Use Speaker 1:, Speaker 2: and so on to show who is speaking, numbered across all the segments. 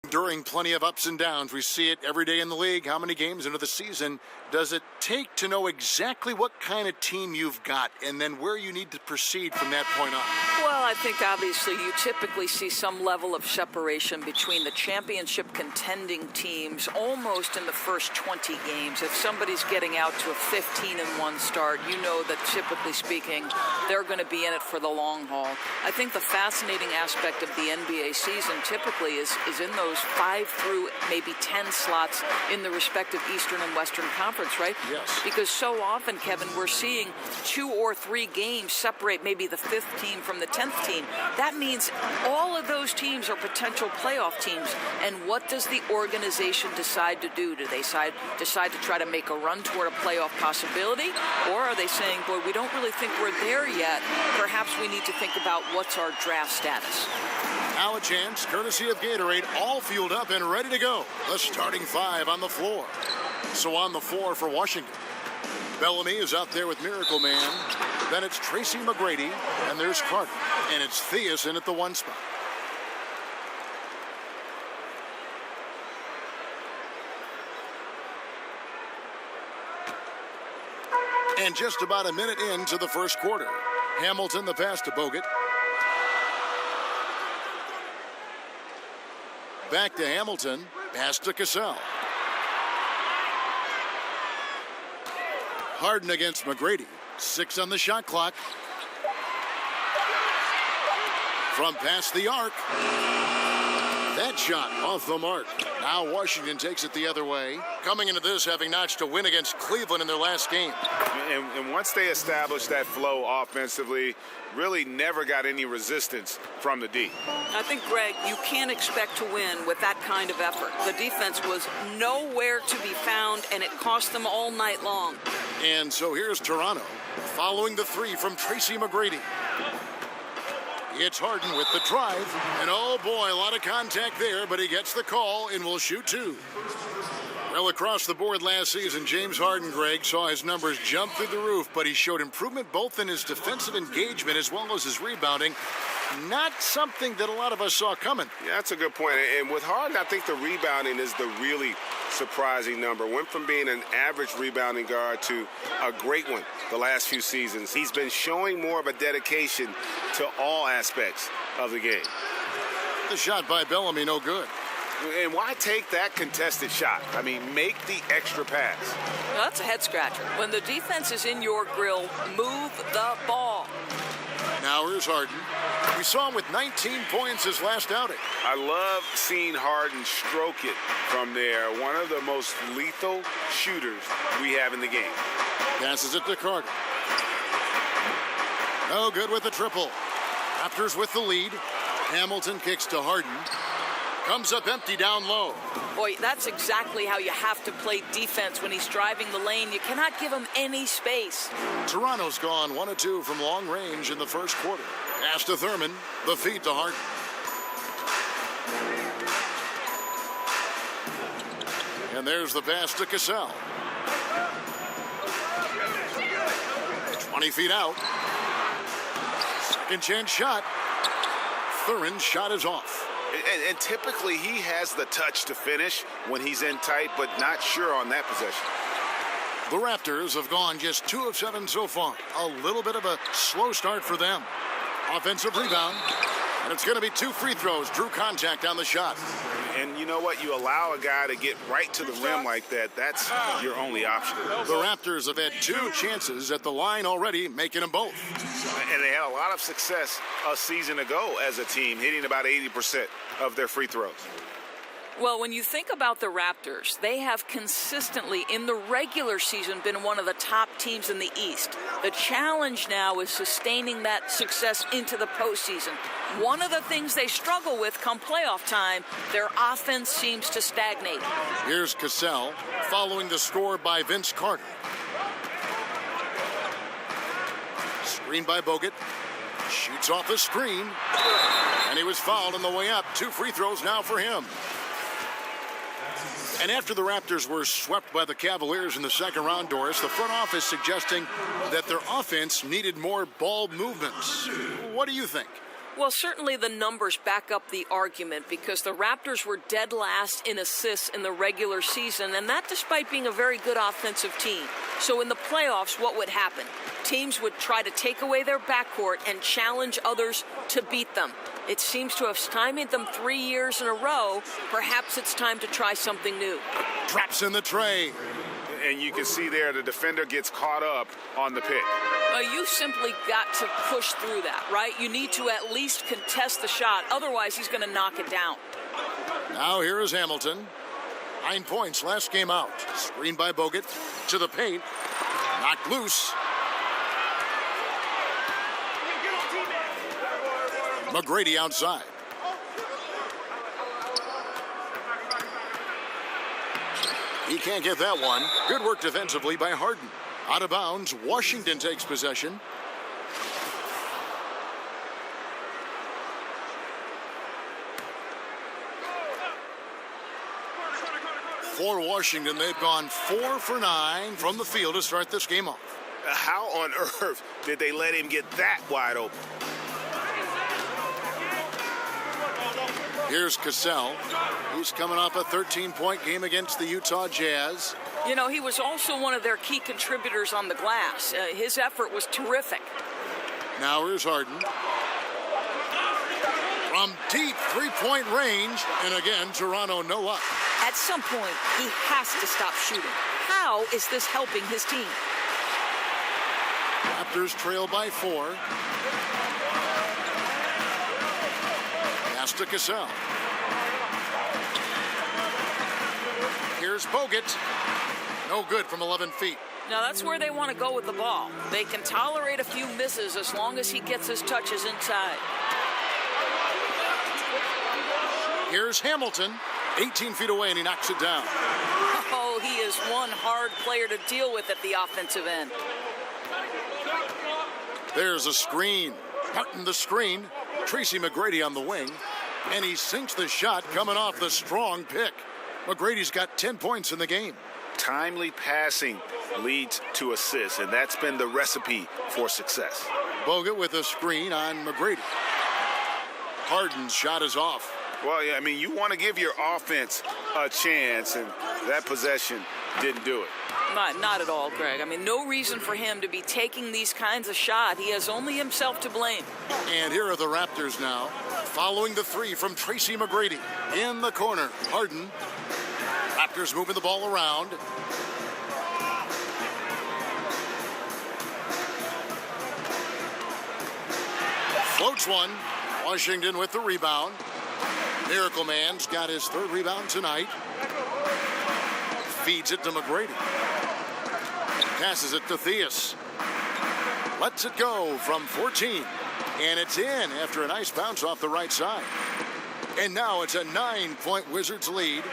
Speaker 1: During plenty of ups and downs, we see it every day in the league. How many games into the season does it take to know exactly what kind of team you've got and then where you need to proceed from that point on?
Speaker 2: Well, I think obviously you typically see some level of separation between the championship contending teams almost in the first 20 games. If somebody's getting out to a 15-1 start, you know that typically speaking, they're going to be in it for the long haul. I think the fascinating aspect of the NBA season typically is in those 5 through maybe 10 slots in the respective Eastern and Western Conference, right?
Speaker 1: Yes.
Speaker 2: Because so often, Kevin, we're seeing 2 or 3 games separate maybe the 5th team from the 10th team. That means all of those teams are potential playoff teams. And what does the organization decide to do? Do they decide to try to make a run toward a playoff possibility? Or are they saying, boy, we don't really think we're there yet. Perhaps we need to think about what's our draft status.
Speaker 1: Now a chance, courtesy of Gatorade, all fueled up and ready to go. The starting 5 on the floor. So on the floor for Washington, Bellamy is out there with Miracle Man. Then it's Tracy McGrady, and there's Carter. And it's Theus in at the 1 spot. And just about a minute into the first quarter. Hamilton the pass to Bogut. Back to Hamilton. Pass to Cassell. Harden against McGrady. 6 on the shot clock. From past the arc. That shot off the mark. Now Washington takes it the other way. Coming into this having notched a win against Cleveland in their last game.
Speaker 3: And once they established that flow offensively, really never got any resistance from the D.
Speaker 2: I think, Greg, you can't expect to win with that kind of effort. The defense was nowhere to be found, and it cost them all night long.
Speaker 1: And so here's Toronto, following the 3 from Tracy McGrady. It's Harden with the drive, and oh boy, a lot of contact there, but he gets the call and will shoot 2. Well, across the board last season, James Harden, Greg, saw his numbers jump through the roof, but he showed improvement both in his defensive engagement as well as his rebounding. Not something that a lot of us saw coming.
Speaker 3: Yeah, that's a good point. And with Harden, I think the rebounding is the really surprising number. Went from being an average rebounding guard to a great one the last few seasons. He's been showing more of a dedication to all aspects of the game.
Speaker 1: The shot by Bellamy, no good.
Speaker 3: And why take that contested shot? I mean, make the extra pass.
Speaker 2: Well, that's a head scratcher. When the defense is in your grill, move the ball.
Speaker 1: Now here's Harden. We saw him with 19 points his last outing.
Speaker 3: I love seeing Harden stroke it from there. One of the most lethal shooters we have in the game.
Speaker 1: Passes it to Carter. No good with the triple. Raptors with the lead. Hamilton kicks to Harden. Comes up empty down low.
Speaker 2: Boy, that's exactly how you have to play defense when he's driving the lane. You cannot give him any space.
Speaker 1: Toronto's gone 1 of 2 from long range in the first quarter. Pass to Thurman. The feed to Harden. And there's the pass to Cassell. 20 feet out. Second chance shot. Thurin's shot is off.
Speaker 3: And typically he has the touch to finish when he's in tight, but not sure on that possession.
Speaker 1: The Raptors have gone just 2 of 7 so far. A little bit of a slow start for them. Offensive rebound. And it's going to be 2 free throws. Drew contact on the shot.
Speaker 3: And you know what? You allow a guy to get right to the rim like that. That's your only option.
Speaker 1: The Raptors have had 2 chances at the line already, making them both.
Speaker 3: And they had a lot of success a season ago as a team, hitting about 80% of their free throws.
Speaker 2: Well, when you think about the Raptors, they have consistently, in the regular season, been one of the top teams in the East. The challenge now is sustaining that success into the postseason. One of the things they struggle with come playoff time, their offense seems to stagnate.
Speaker 1: Here's Cassell, following the score by Vince Carter. Screen by Bogut. Shoots off the screen. And he was fouled on the way up. 2 free throws now for him. And after the Raptors were swept by the Cavaliers in the second round, Doris, the front office suggesting that their offense needed more ball movements. What do you think?
Speaker 2: Well, certainly the numbers back up the argument because the Raptors were dead last in assists in the regular season, and that despite being a very good offensive team. So in the playoffs, what would happen? Teams would try to take away their backcourt and challenge others to beat them. It seems to have stymied them 3 years in a row. Perhaps it's time to try something new.
Speaker 1: Drops in the tray.
Speaker 3: And you can see there the defender gets caught up on the pick.
Speaker 2: You simply got to push through that, right? You need to at least contest the shot. Otherwise, he's going to knock it down.
Speaker 1: Now here is Hamilton. 9 points last game out. Screened by Bogut to the paint. Knocked loose. McGrady outside. He can't get that one. Good work defensively by Harden. Out of bounds, Washington takes possession. For Washington, they've gone 4 for 9 from the field to start this game off.
Speaker 3: How on earth did they let him get that wide open?
Speaker 1: Here's Cassell. He's coming off a 13-point game against the Utah Jazz.
Speaker 2: You know, he was also one of their key contributors on the glass. His effort was terrific.
Speaker 1: Now here's Harden. From deep three-point range, and again, Toronto no luck.
Speaker 2: At some point, he has to stop shooting. How is this helping his team?
Speaker 1: Raptors trail by 4. Pass to Cassell. Here's Bogut. No good from 11 feet.
Speaker 2: Now, that's where they want to go with the ball. They can tolerate a few misses as long as he gets his touches inside.
Speaker 1: Here's Hamilton. 18 feet away, and he knocks it down.
Speaker 2: Oh, he is one hard player to deal with at the offensive end.
Speaker 1: There's a screen. Cutting the screen. Tracy McGrady on the wing. And he sinks the shot coming off the strong pick. McGrady's got 10 points in the game.
Speaker 3: Timely passing leads to assists, and that's been the recipe for success.
Speaker 1: Bogut with a screen on McGrady. Harden's shot is off.
Speaker 3: Well, yeah, I mean, you want to give your offense a chance, and that possession didn't do it.
Speaker 2: Not at all, Greg. I mean, no reason for him to be taking these kinds of shots. He has only himself to blame.
Speaker 1: And here are the Raptors now, following the 3 from Tracy McGrady. In the corner, Harden. Raptors moving the ball around. Floats one. Washington with the rebound. Miracle Man's got his 3rd rebound tonight. Feeds it to McGrady. Passes it to Theus. Lets it go from 14. And it's in after a nice bounce off the right side. And now it's a 9-point Wizards lead.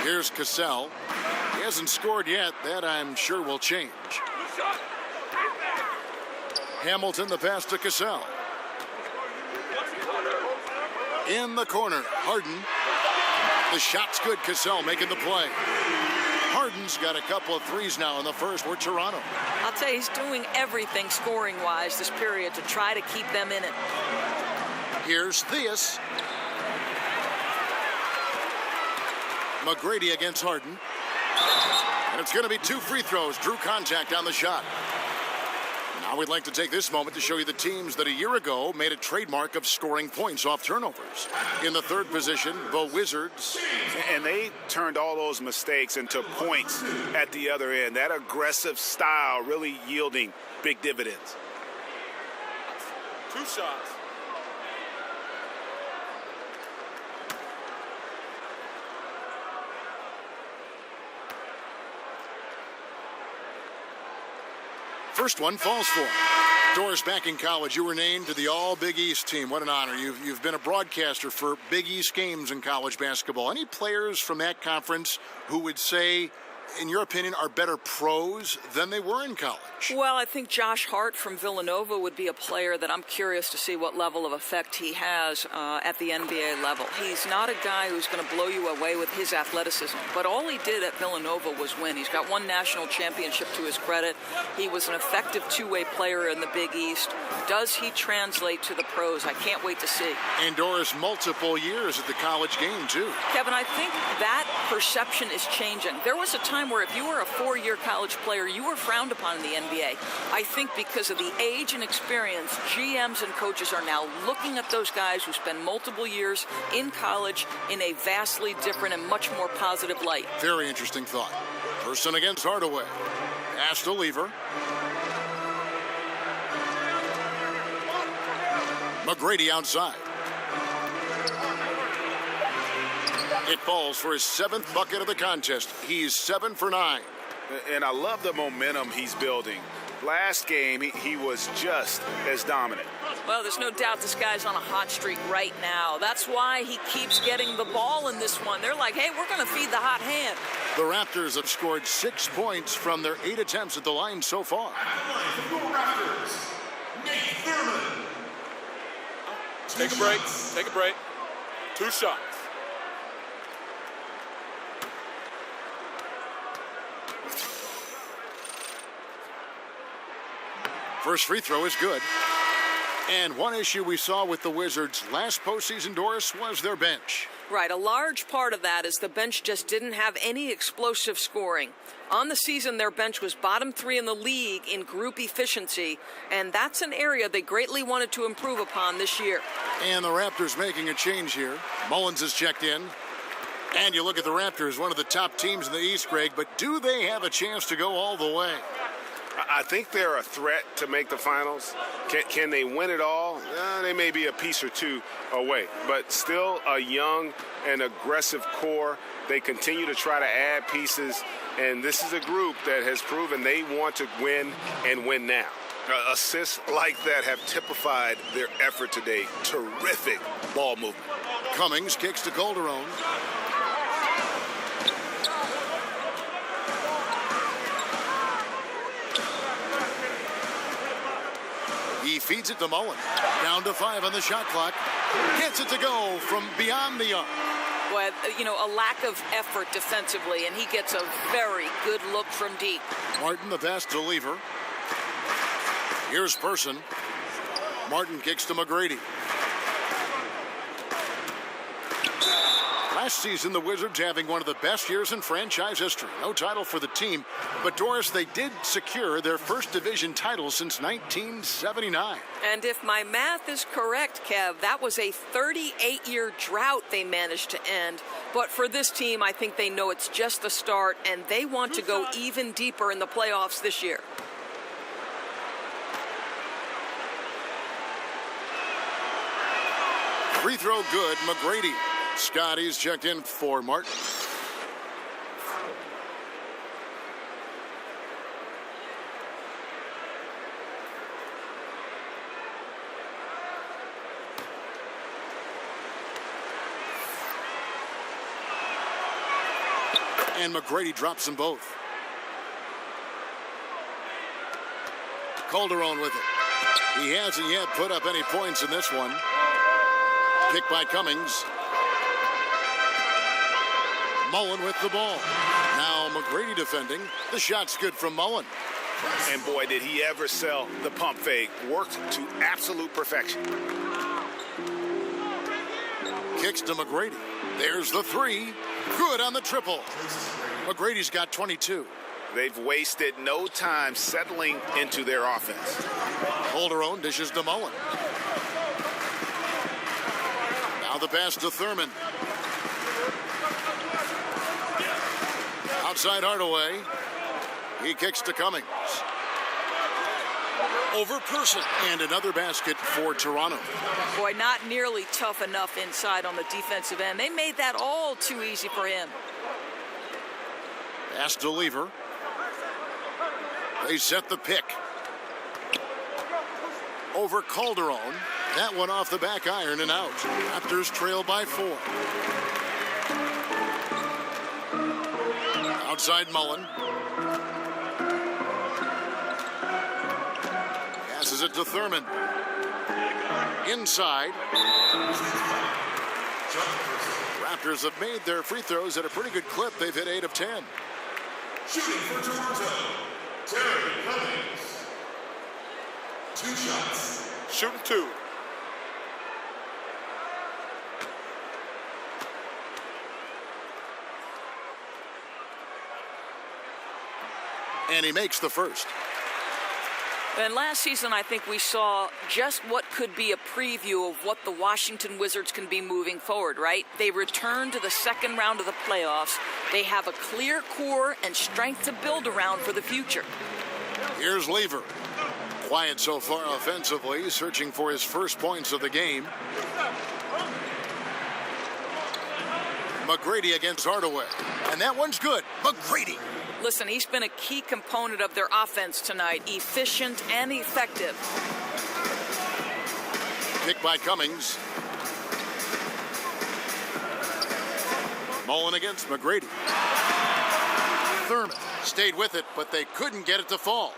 Speaker 1: Here's Cassell. He hasn't scored yet. That I'm sure will change. Hamilton, the pass to Cassell. In the corner, Harden. The shot's good. Cassell making the play. Harden's got a couple of threes now in the first for Toronto.
Speaker 2: I'll tell you, he's doing everything scoring-wise this period to try to keep them in it.
Speaker 1: Here's Theus. McGrady against Harden. And it's going to be 2 free throws. Drew contact on the shot. Now we'd like to take this moment to show you the teams that a year ago made a trademark of scoring points off turnovers. In the 3rd position, the Wizards.
Speaker 3: And they turned all those mistakes into points at the other end. That aggressive style really yielding big dividends. 2 shots.
Speaker 1: First one falls for. Doris, back in college, you were named to the All-Big East team. What an honor. You've been a broadcaster for Big East games in college basketball. Any players from that conference who would say in your opinion, are better pros than they were in college?
Speaker 2: Well, I think Josh Hart from Villanova would be a player that I'm curious to see what level of effect he has at the NBA level. He's not a guy who's going to blow you away with his athleticism, but all he did at Villanova was win. He's got one national championship to his credit. He was an effective two-way player in the Big East. Does he translate to the pros? I can't wait to see.
Speaker 1: And Doris, multiple years at the college game, too.
Speaker 2: Kevin, I think that perception is changing. There was a time where if you were a four-year college player, you were frowned upon in the NBA. I think because of the age and experience, GMs and coaches are now looking at those guys who spend multiple years in college in a vastly different and much more positive light.
Speaker 1: Very interesting thought. Person against Hardaway. Pass to Lever. McGrady outside. It falls for his 7th bucket of the contest. He's 7 for 9.
Speaker 4: And I love the momentum he's building. Last game, he was just as dominant.
Speaker 2: Well, there's no doubt this guy's on a hot streak right now. That's why he keeps getting the ball in this one. They're like, hey, we're going to feed the hot hand.
Speaker 1: The Raptors have scored 6 points from their 8 attempts at the line so far.
Speaker 5: Take a break. Take a break. 2 shots.
Speaker 1: First free throw is good. And one issue we saw with the Wizards last postseason, Doris, was their bench.
Speaker 2: Right, a large part of that is the bench just didn't have any explosive scoring. On the season, their bench was bottom 3 in the league in group efficiency, and that's an area they greatly wanted to improve upon this year.
Speaker 1: And the Raptors making a change here. Mullins has checked in. And you look at the Raptors, one of the top teams in the East, Greg, but do they have a chance to go all the way?
Speaker 3: I think they're a threat to make the finals. Can they win it all? They may be a piece or two away, but still a young and aggressive core. They continue to try to add pieces, and this is a group that has proven they want to win and win now. Assists like that have typified their effort today. Terrific ball movement.
Speaker 1: Cummings kicks to Calderon. He feeds it to Mullen. Down to 5 on the shot clock. Gets it to go from beyond the arc.
Speaker 2: Well, a lack of effort defensively, and he gets a very good look from deep.
Speaker 1: Martin, the pass to Lever. Here's Person. Martin kicks to McGrady. Last season, the Wizards having one of the best years in franchise history. No title for the team. But, Doris, they did secure their first division title since 1979.
Speaker 2: And if my math is correct, Kev, that was a 38-year drought they managed to end. But for this team, I think they know it's just the start, and they want to go even deeper in the playoffs this year.
Speaker 1: Free throw good, McGrady. Scotty's checked in for Martin. And McGrady drops them both. Calderon with it. He hasn't yet put up any points in this one. Picked by Cummings. Mullen with the ball. Now McGrady defending. The shot's good from Mullen.
Speaker 4: And boy, did he ever sell the pump fake. Worked to absolute perfection.
Speaker 1: Kicks to McGrady. There's the 3. Good on the triple. McGrady's got 22.
Speaker 4: They've wasted no time settling into their offense.
Speaker 1: Calderon dishes to Mullen. Now the pass to Thurman. Outside Hardaway. He kicks to Cummings. Over Person. And another basket for Toronto.
Speaker 2: Boy, not nearly tough enough inside on the defensive end. They made that all too easy for him.
Speaker 1: Pass to Lever. They set the pick. Over Calderon. That one off the back iron and out. Raptors trail by 4. Outside Mullen. Passes it to Thurman. Inside. Raptors have made their free throws at a pretty good clip. They've hit 8 of 10.
Speaker 6: Shooting for Toronto, Terry Cummings. 2 shots.
Speaker 5: Shooting 2.
Speaker 1: And he makes the first.
Speaker 2: And last season, I think we saw just what could be a preview of what the Washington Wizards can be moving forward, right? They return to the second round of the playoffs. They have a clear core and strength to build around for the future.
Speaker 1: Here's Lever. Quiet so far offensively, searching for his first points of the game. McGrady against Hardaway. And that one's good. McGrady.
Speaker 2: Listen, he's been a key component of their offense tonight, efficient and effective.
Speaker 1: Pick by Cummings. Mullen against McGrady. Thurman stayed with it, but they couldn't get it to fall.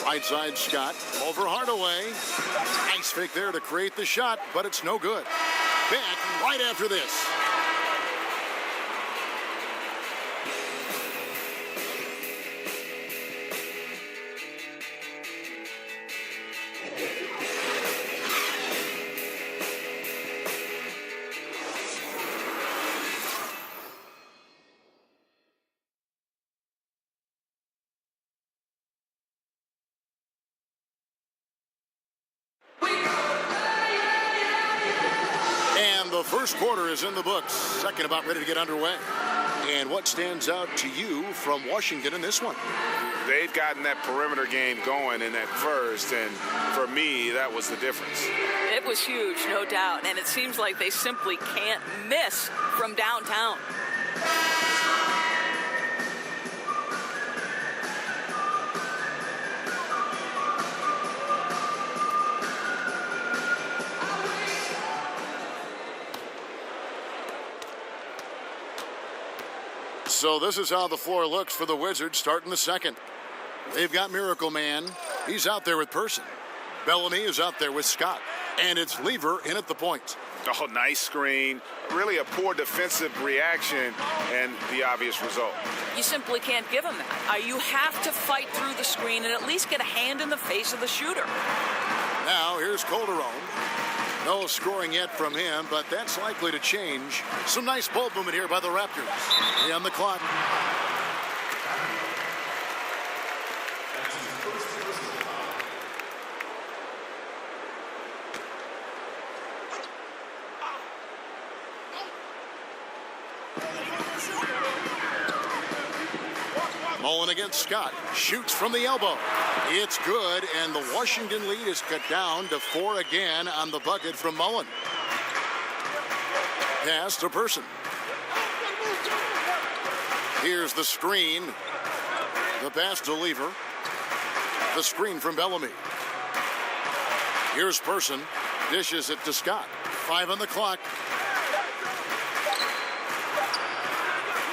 Speaker 1: Right side Scott over Hardaway. Nice fake there to create the shot, but it's no good. Back right after this. The first quarter is in the books. Second about ready to get underway. And what stands out to you from Washington in this one?
Speaker 4: They've gotten that perimeter game going in that first, and for me, that was the difference.
Speaker 2: It was huge, no doubt, and it seems like they simply can't miss from downtown.
Speaker 1: So this is how the floor looks for the Wizards starting the second. They've got Miracle Man. He's out there with Person. Bellamy is out there with Scott. And it's Lever in at the point.
Speaker 4: Oh, nice screen. Really a poor defensive reaction and the obvious result.
Speaker 2: You simply can't give him that. You have to fight through the screen and at least get a hand in the face of the shooter.
Speaker 1: Now here's Calderon. No scoring yet from him, but that's likely to change. Some nice ball movement here by the Raptors. 3 on the clock. Mullen against Scott. Shoots from the elbow. It's good, and the Washington lead is cut down to 4 again on the bucket from Mullen. Pass to Person. Here's the screen. The pass to Lever. The screen from Bellamy. Here's Person. Dishes it to Scott. 5 on the clock.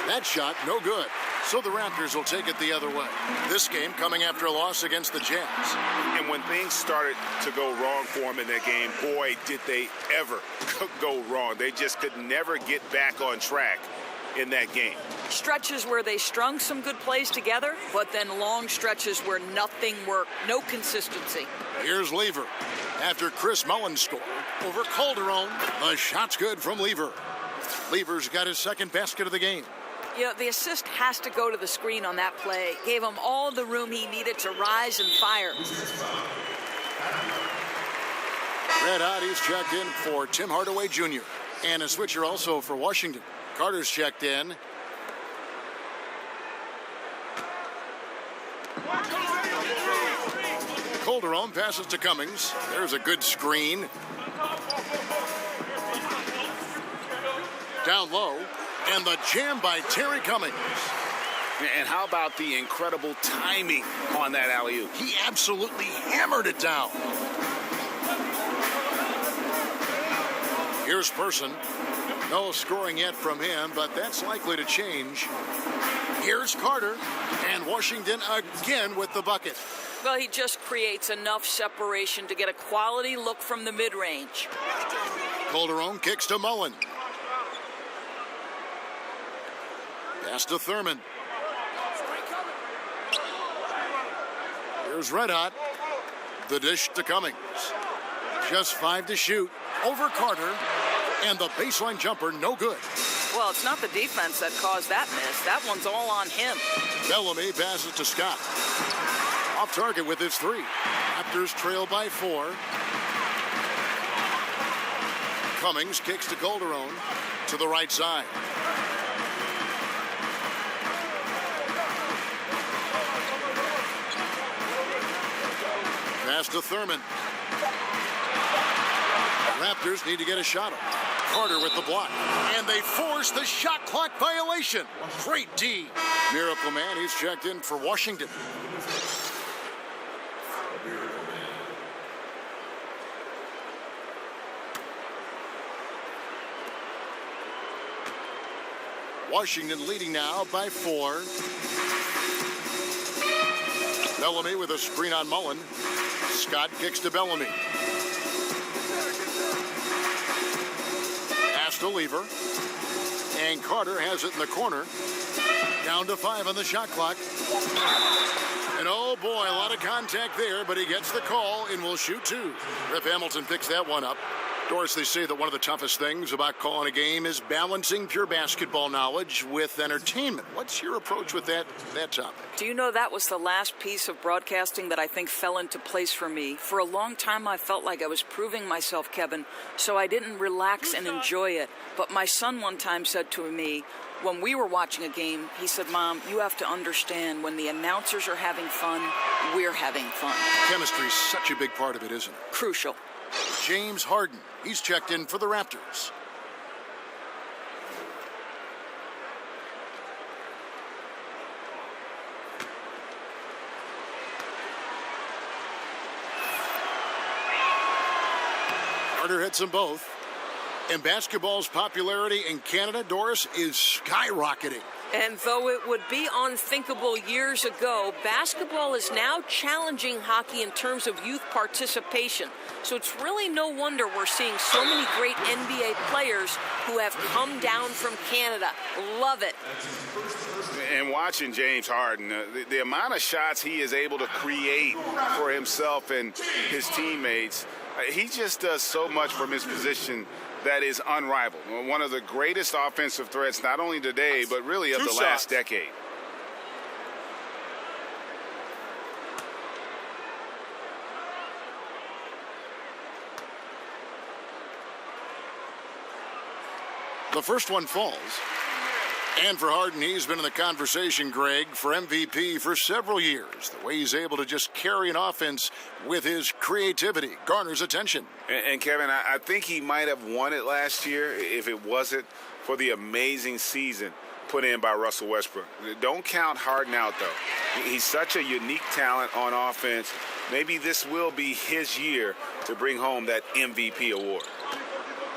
Speaker 1: That shot, no good. So the Raptors will take it the other way. This game coming after a loss against the Jazz.
Speaker 3: And when things started to go wrong for them in that game, boy, did they ever go wrong. They just could never get back on track in that game.
Speaker 2: Stretches where they strung some good plays together, but then long stretches where nothing worked. No consistency.
Speaker 1: Here's Lever. After Chris Mullen scored over Calderon, the shot's good from Lever. Lever's got his second basket of the game.
Speaker 2: You know, the assist has to go to the screen on that play. Gave him all the room he needed to rise and fire.
Speaker 1: Red Hot, he's checked in for Tim Hardaway Jr. And a switcher also for Washington. Carter's checked in. Calderon passes to Cummings. There's a good screen. Down low. And the jam by Terry Cummings.
Speaker 4: And how about the incredible timing on that alley-oop?
Speaker 1: He absolutely hammered it down. Here's Person. No scoring yet from him, but that's likely to change. Here's Carter, and Washington again with the bucket.
Speaker 2: Well, he just creates enough separation to get a quality look from the mid-range.
Speaker 1: Calderon kicks to Mullen. Pass to Thurman. Here's Red Hot. The dish to Cummings. Just 5 to shoot. Over Carter. And the baseline jumper, no good.
Speaker 2: Well, it's not the defense that caused that miss. That one's all on him.
Speaker 1: Bellamy passes to Scott. Off target with his 3. Raptors trail by 4. Cummings kicks to Calderon to the right side. Pass to Thurman. Raptors need to get a shot up. Carter with the block. And they force the shot clock violation. Great D. Miracle Man, he's checked in for Washington. Washington leading now by 4. Bellamy with a screen on Mullen. Scott kicks to Bellamy. Pass to Lever. And Carter has it in the corner. Down to 5 on the shot clock. And oh boy, a lot of contact there, but he gets the call and will shoot 2. Rip Hamilton picks that one up. Doris, they say that one of the toughest things about calling a game is balancing pure basketball knowledge with entertainment. What's your approach with that topic?
Speaker 2: Do you know that was the last piece of broadcasting that I think fell into place for me? For a long time, I felt like I was proving myself, Kevin, so I didn't relax and enjoy it. But my son one time said to me, when we were watching a game, he said, Mom, you have to understand when the announcers are having fun, we're having fun.
Speaker 1: Chemistry is such a big part of it, isn't it?
Speaker 2: Crucial.
Speaker 1: James Harden, he's checked in for the Raptors. Carter hits them both. And basketball's popularity in Canada, Doris, is skyrocketing.
Speaker 7: And though it would be unthinkable years ago, basketball is now challenging hockey in terms of youth participation. So it's really no wonder we're seeing so many great NBA players who have come down from Canada. Love it.
Speaker 4: And watching James Harden, the amount of shots he is able to create for himself and his teammates, he just does so much from his position that is unrivaled. One of the greatest offensive threats, not only today, but really of the last decade.
Speaker 1: The first one falls. And for Harden, he's been in the conversation, Greg, for MVP for several years. The way he's able to just carry an offense with his creativity garners attention.
Speaker 3: And Kevin, I think he might have won it last year if it wasn't for the amazing season put in by Russell Westbrook. Don't count Harden out, though. He's such a unique talent on offense. Maybe this will be his year to bring home that MVP award.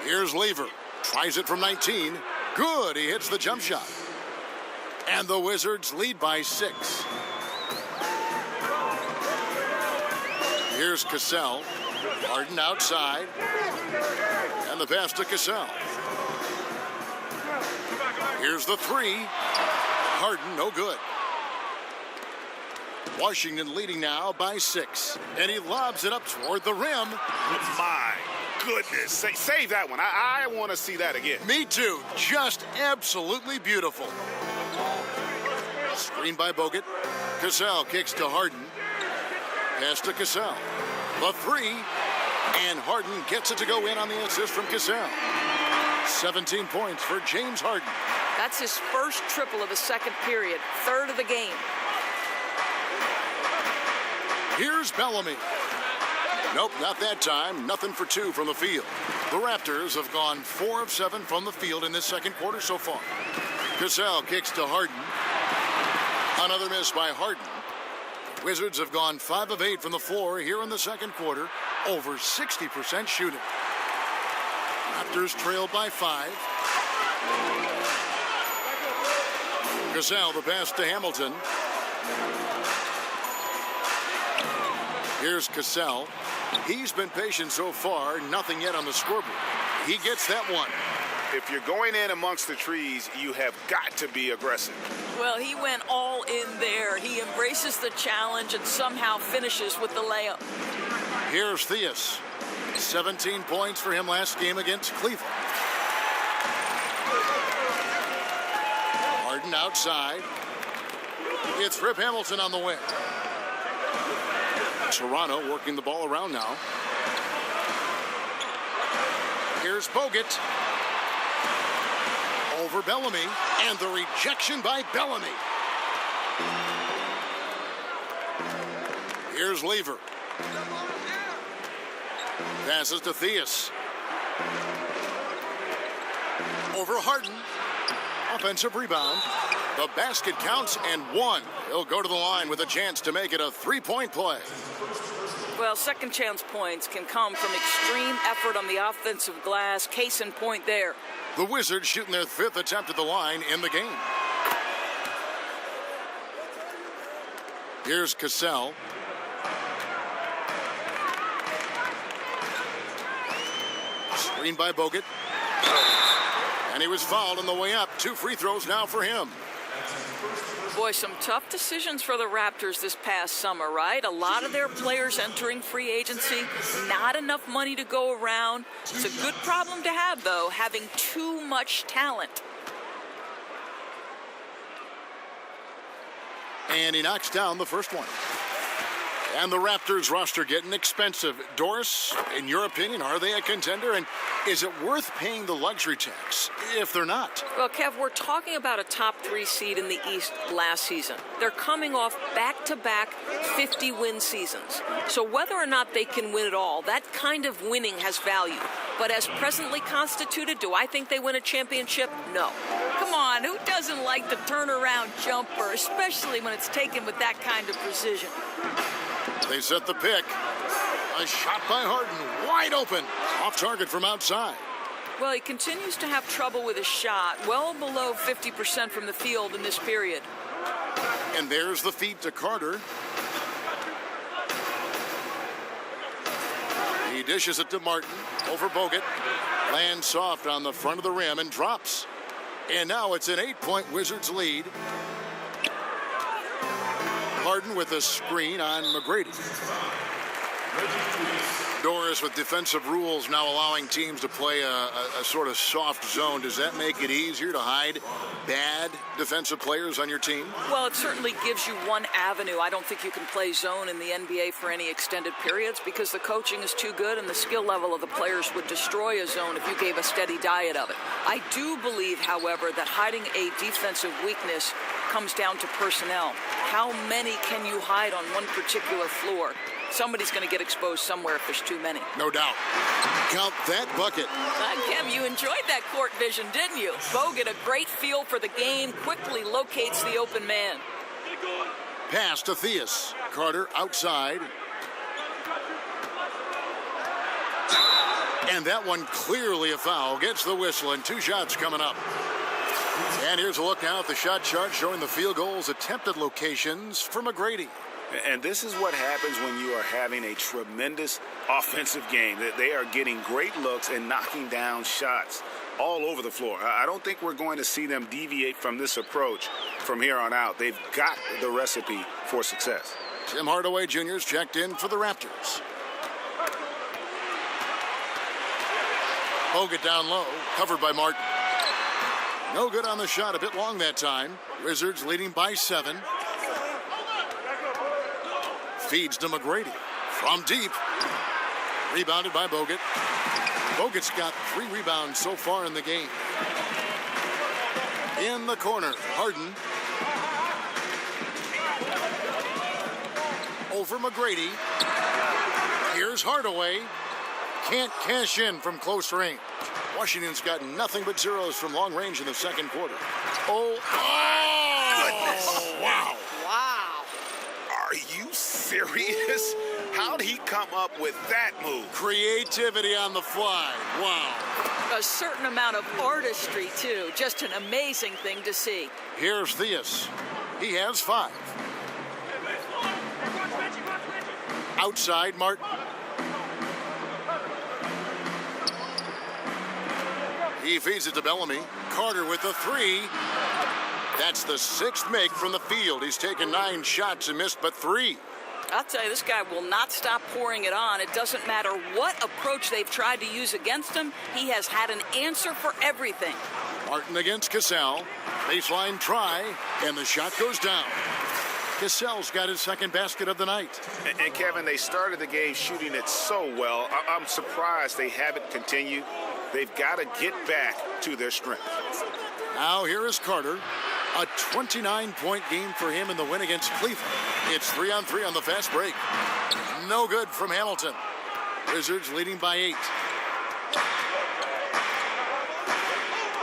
Speaker 1: Here's Lever. Tries it from 19. Good. He hits the jump shot. And the Wizards lead by 6. Here's Cassell. Harden outside. And the pass to Cassell. Here's the 3. Harden, no good. Washington leading now by 6. And he lobs it up toward the rim.
Speaker 4: My goodness. Save that one. I want to see that again.
Speaker 1: Me too. Just absolutely beautiful. Screen by Bogut. Cassell kicks to Harden. Pass to Cassell. The 3. And Harden gets it to go in on the assist from Cassell. 17 points for James Harden.
Speaker 2: That's his first triple of the second period, third of the game.
Speaker 1: Here's Bellamy. Nope, not that time. Nothing for 2 from the field. The Raptors have gone 4 of 7 from the field in this second quarter so far. Cassell kicks to Harden. Another miss by Harden. Wizards have gone 5 of 8 from the floor here in the second quarter. Over 60% shooting. Raptors trailed by 5. Cassell, the pass to Hamilton. Here's Cassell. He's been patient so far, nothing yet on the scoreboard. He gets that one.
Speaker 4: If you're going in amongst the trees, you have got to be aggressive.
Speaker 2: Well, he went all in there. He embraces the challenge and somehow finishes with the layup.
Speaker 1: Here's Theus. 17 points for him last game against Cleveland. Harden outside. It's Rip Hamilton on the wing. Toronto working the ball around now. Here's Bogut. Over Bellamy, and the rejection by Bellamy. Here's Lever. Passes to Theus. Over Harden. Offensive rebound. The basket counts and one. He'll go to the line with a chance to make it a three-point play.
Speaker 2: Well, second chance points can come from extreme effort on the offensive glass. Case in point there.
Speaker 1: The Wizards shooting their fifth attempt at the line in the game. Here's Cassell. Screened by Bogut. And he was fouled on the way up. 2 free throws now for him.
Speaker 2: Boy, some tough decisions for the Raptors this past summer, right? A lot of their players entering free agency, not enough money to go around. It's a good problem to have, though, having too much talent.
Speaker 1: And he knocks down the first one. And the Raptors roster getting expensive. Doris, in your opinion, are they a contender? And is it worth paying the luxury tax if they're not?
Speaker 2: Well, Kev, we're talking about a top 3 seed in the East last season. They're coming off back-to-back 50-win seasons. So whether or not they can win it all, that kind of winning has value. But as presently constituted, do I think they win a championship? No. Come on, who doesn't like the turnaround jumper, especially when it's taken with that kind of precision?
Speaker 1: They set the pick. A shot by Harden, wide open. Off target from outside.
Speaker 2: Well, he continues to have trouble with his shot, well below 50% from the field in this period.
Speaker 1: And there's the feed to Carter. He dishes it to Martin over Bogut. Lands soft on the front of the rim and drops. And now it's an 8-point Wizards lead. Harden with a screen on McGrady. Doris with defensive rules now allowing teams to play a sort of soft zone. Does that make it easier to hide bad defensive players on your team?
Speaker 2: Well, it certainly gives you one avenue. I don't think you can play zone in the NBA for any extended periods because the coaching is too good and the skill level of the players would destroy a zone if you gave a steady diet of it. I do believe, however, that hiding a defensive weakness comes down to personnel. How many can you hide on one particular floor? Somebody's going to get exposed somewhere if there's too many.
Speaker 1: No doubt. Count that bucket.
Speaker 2: Kev, you enjoyed that court vision, didn't you? Bogut, a great feel for the game, quickly locates the open man.
Speaker 1: Pass to Theus. Carter outside. And that one clearly a foul. Gets the whistle and 2 shots coming up. And here's a look now at the shot chart showing the field goals attempted locations for McGrady.
Speaker 4: And this is what happens when you are having a tremendous offensive game. That they are getting great looks and knocking down shots all over the floor. I don't think we're going to see them deviate from this approach from here on out. They've got the recipe for success.
Speaker 1: Tim Hardaway Jr.'s checked in for the Raptors. Bogut down low, covered by Martin. No good on the shot, a bit long that time. Wizards leading by 7. Feeds to McGrady. From deep. Rebounded by Bogut. Bogut's got 3 rebounds so far in the game. In the corner, Harden. Over McGrady. Here's Hardaway. Can't cash in from close range. Washington's got nothing but zeros from long range in the second quarter. Oh, wow.
Speaker 4: Wow. Are you serious?
Speaker 3: serious? How'd he come up with that move?
Speaker 1: Creativity on the fly. Wow.
Speaker 2: A certain amount of artistry, too. Just an amazing thing to see.
Speaker 1: Here's Theus. He has 5. Outside, Martin. He feeds it to Bellamy. Carter with the 3. That's the 6th make from the field. He's taken 9 shots and missed but 3.
Speaker 2: I'll tell you, this guy will not stop pouring it on. It doesn't matter what approach they've tried to use against him. He has had an answer for everything.
Speaker 1: Martin against Cassell. Baseline try, and the shot goes down. Cassell's got his 2nd basket of the night.
Speaker 3: And Kevin, they started the game shooting it so well. I'm surprised they haven't continued. They've got to get back to their strength.
Speaker 1: Now here is Carter. A 29-point game for him in the win against Cleveland. It's 3-on-3 on the fast break. No good from Hamilton. Wizards leading by 8.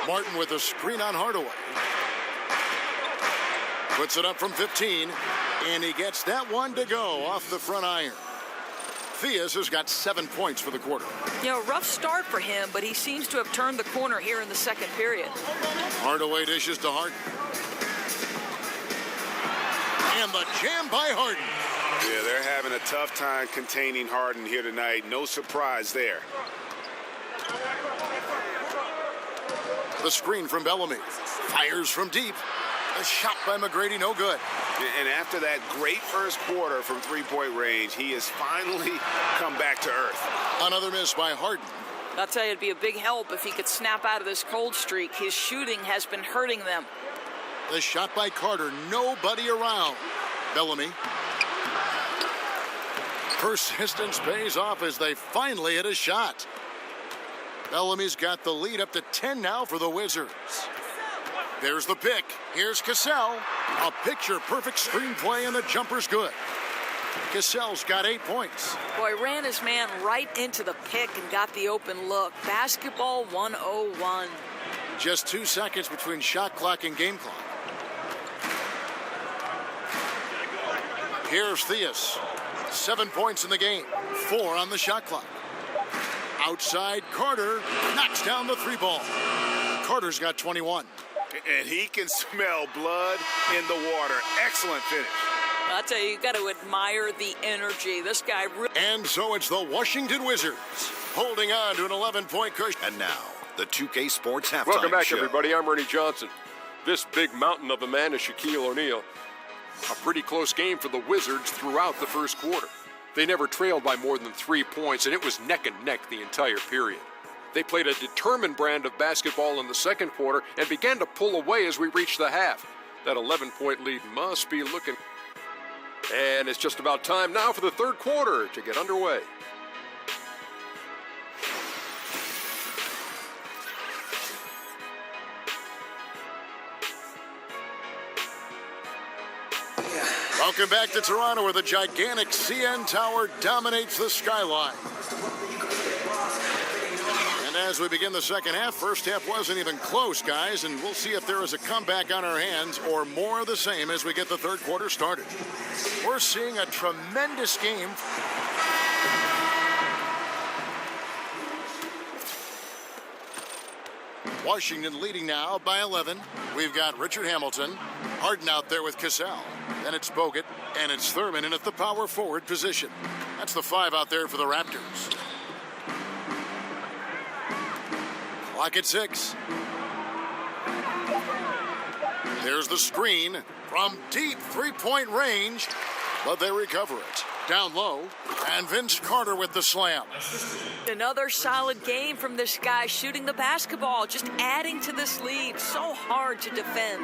Speaker 1: Martin with a screen on Hardaway. Puts it up from 15, and he gets that one to go off the front iron. Theus has got 7 points for the quarter.
Speaker 2: You know, rough start for him, but he seems to have turned the corner here in the 2nd period.
Speaker 1: Hardaway dishes to Harden. And the jam by Harden.
Speaker 3: Yeah, they're having a tough time containing Harden here tonight. No surprise there.
Speaker 1: The screen from Bellamy. Fires from deep. A shot by McGrady, no good.
Speaker 3: And after that great first quarter from three-point range, he has finally come back to earth.
Speaker 1: Another miss by Harden.
Speaker 2: I'll tell you, it'd be a big help if he could snap out of this cold streak. His shooting has been hurting them.
Speaker 1: The shot by Carter, nobody around. Bellamy. Persistence pays off as they finally hit a shot. Bellamy's got the lead up to 10 now for the Wizards. There's the pick. Here's Cassell. A picture-perfect screenplay, and the jumper's good. Cassell's got 8 points.
Speaker 2: Boy, ran his man right into the pick and got the open look. Basketball 101.
Speaker 1: Just 2 seconds between shot clock and game clock. Here's Theus. 7 points in the game. 4 on the shot clock. Outside, Carter knocks down the 3 ball. Carter's got 21.
Speaker 3: And he can smell blood in the water. Excellent finish.
Speaker 2: I'll tell you got to admire the energy. This guy really...
Speaker 1: And so it's the Washington Wizards holding on to an 11-point cushion.
Speaker 8: And now, the 2K Sports Halftime
Speaker 5: Welcome back,
Speaker 8: Show.
Speaker 5: everybody. I'm Ernie Johnson. This big mountain of a man is Shaquille O'Neal. A pretty close game for the Wizards throughout the first quarter. They never trailed by more than 3 points, and it was neck and neck the entire period. They played a determined brand of basketball in the second quarter and began to pull away as we reached the half. That 11-point lead must be looking... And it's just about time now for the third quarter to get underway.
Speaker 1: Welcome back to Toronto, where the gigantic CN Tower dominates the skyline. And as we begin the second half, first half wasn't even close, guys, and we'll see if there is a comeback on our hands or more of the same as we get the third quarter started. We're seeing a tremendous game. Washington leading now by 11. We've got Richard Hamilton. Harden out there with Cassell. Then it's Bogut, and it's Thurman in at the power forward position. That's the 5 out there for the Raptors. Clock at 6. There's the screen from deep three-point range, but they recover it. Down low, and Vince Carter with the slam.
Speaker 2: Another solid game from this guy shooting the basketball, just adding to this lead. So hard to defend.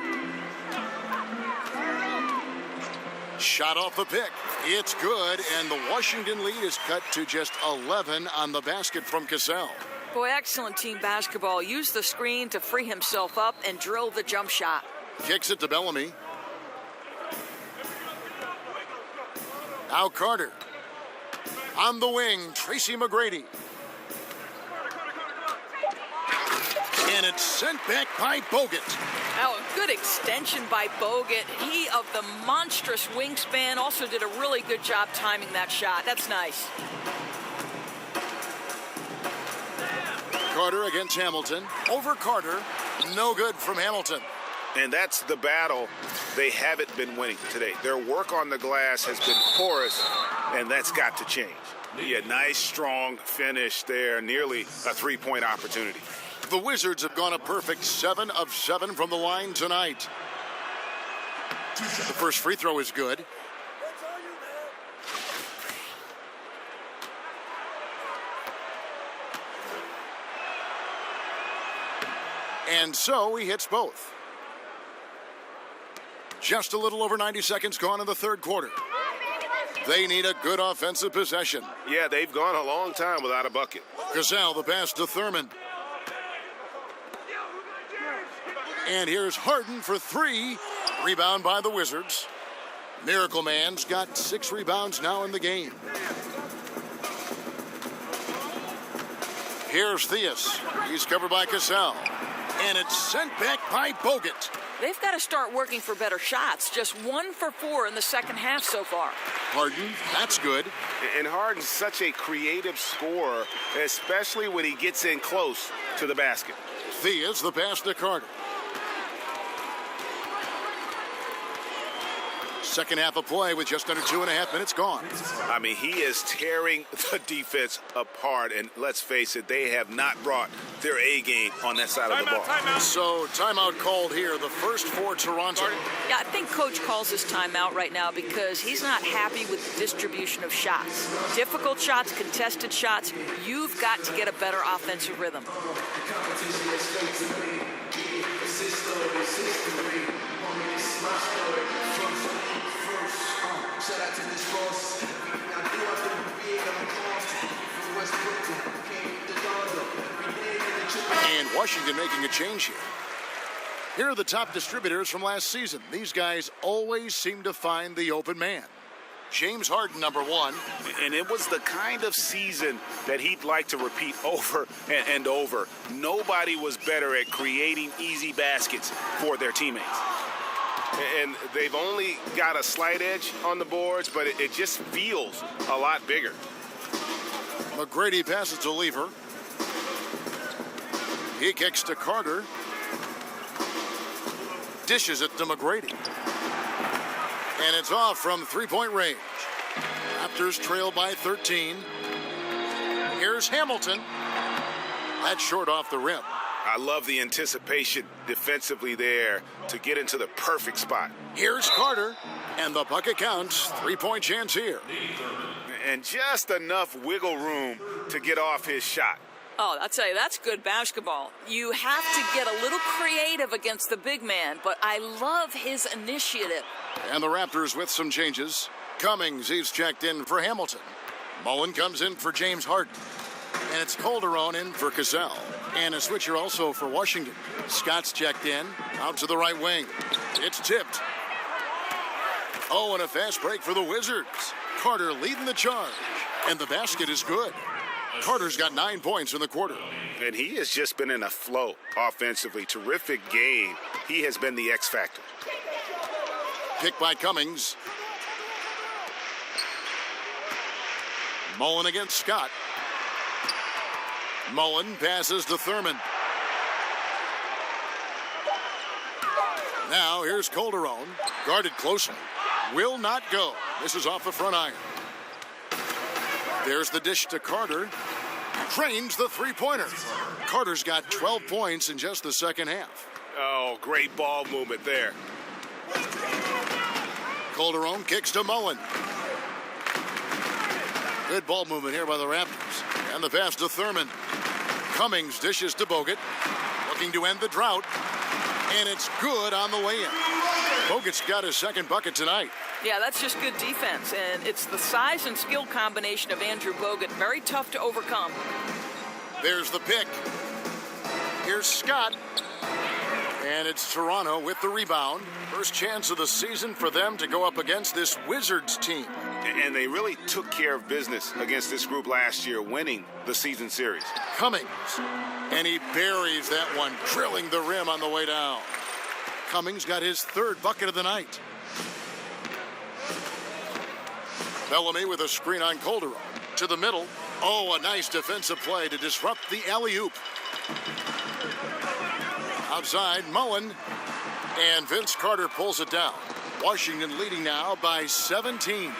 Speaker 1: Shot off the pick. It's good, and the Washington lead is cut to just 11 on the basket from Cassell.
Speaker 2: Boy, excellent team basketball. Used the screen to free himself up and drill the jump shot.
Speaker 1: Kicks it to Bellamy. Now Carter. On the wing, Tracy McGrady. And it it's sent back by Bogut.
Speaker 2: Oh, a good extension by Bogut. He, of the monstrous wingspan, also did a really good job timing that shot. That's nice.
Speaker 1: Carter against Hamilton. Over Carter. No good from Hamilton.
Speaker 4: And that's the battle they haven't been winning today. Their work on the glass has been porous, and that's got to change. Yeah, nice, strong finish there. Nearly a three-point opportunity.
Speaker 1: The Wizards have gone a perfect 7 of 7 from the line tonight. The first free throw is good. And so he hits both. Just a little over 90 seconds gone in the third quarter. They need a good offensive possession.
Speaker 4: Yeah, they've gone a long time without a bucket.
Speaker 1: Gazelle, the pass to Thurman. And here's Harden for 3. Rebound by the Wizards. Miracle Man's got 6 rebounds now in the game. Here's Theus. He's covered by Cassell. And it's sent back by Bogut.
Speaker 2: They've got to start working for better shots. Just 1 for 4 in the second half so far.
Speaker 1: Harden, that's good.
Speaker 4: And Harden's such a creative scorer, especially when he gets in close to the basket.
Speaker 1: Theus, the pass to Carter. Second half of play with just under 2.5 minutes gone.
Speaker 4: I mean, he is tearing the defense apart, and let's face it, they have not brought their A game on that side of the ball.
Speaker 1: So timeout called here, the first for Toronto.
Speaker 2: Yeah, I think Coach calls this timeout right now because he's not happy with the distribution of shots. Difficult shots, contested shots. You've got to get a better offensive rhythm.
Speaker 1: And Washington making a change here. Here are the top distributors from last season. These guys always seem to find the open man. James Harden, number 1.
Speaker 4: And it was the kind of season that he'd like to repeat over and over. Nobody was better at creating easy baskets for their teammates. And they've only got a slight edge on the boards, but it just feels a lot bigger.
Speaker 1: McGrady passes to Lever. He kicks to Carter. Dishes it to McGrady. And it's off from three-point range. Raptors trail by 13. Here's Hamilton. That's short off the rim.
Speaker 4: I love the anticipation defensively there to get into the perfect spot.
Speaker 1: Here's Carter. And the bucket counts. 3-point chance here.
Speaker 4: And just enough wiggle room to get off his shot.
Speaker 2: Oh, I'll tell you, that's good basketball. You have to get a little creative against the big man, but I love his initiative.
Speaker 1: And the Raptors with some changes. Cummings, he's checked in for Hamilton. Mullen comes in for James Harden. And it's Calderon in for Cassell. And a switcher also for Washington. Scott's checked in, out to the right wing. It's tipped. Oh, and a fast break for the Wizards. Carter leading the charge. And the basket is good. Carter's got 9 points in the quarter.
Speaker 4: And he has just been in a flow offensively. Terrific game. He has been the X factor.
Speaker 1: Pick by Cummings. Mullen against Scott. Mullen passes to Thurman. Now here's Calderon. Guarded closely. Will not go. This is off the front iron. There's the dish to Carter. Trains the three-pointer. Carter's got 12 points in just the second half.
Speaker 4: Oh, great ball movement there.
Speaker 1: Calderon kicks to Mullen. Good ball movement here by the Raptors. And the pass to Thurman. Cummings dishes to Bogut. Looking to end the drought. And it's good on the way in. Bogut's got his second bucket tonight.
Speaker 2: Yeah, that's just good defense, and it's the size and skill combination of Andrew Bogut. Very tough to overcome.
Speaker 1: There's the pick. Here's Scott. And it's Toronto with the rebound. First chance of the season for them to go up against this Wizards team.
Speaker 3: And they really took care of business against this group last year, winning the season series.
Speaker 1: Cummings, and he buries that one, drilling the rim on the way down. Cummings got his third bucket of the night. Bellamy with a screen on Calderon. To the middle. Oh, a nice defensive play to disrupt the alley-oop. Outside, Mullen. And Vince Carter pulls it down. Washington leading now by 17.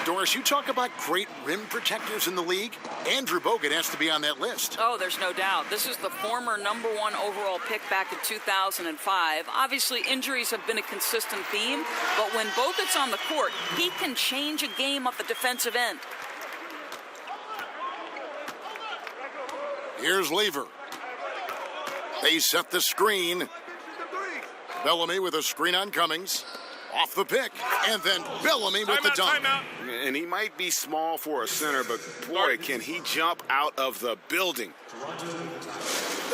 Speaker 1: Doris, you talk about great rim protectors in the league. Andrew Bogut has to be on that list.
Speaker 2: Oh, there's no doubt. This is the former #1 overall pick back in 2005. Obviously, injuries have been a consistent theme, but when Bogut's on the court, he can change a game off the defensive end.
Speaker 1: Here's Lever. They set the screen. Bellamy with a screen on Cummings. Off the pick. And then Bellamy with the dunk.
Speaker 3: And he might be small for a center, but boy, can he jump out of the building.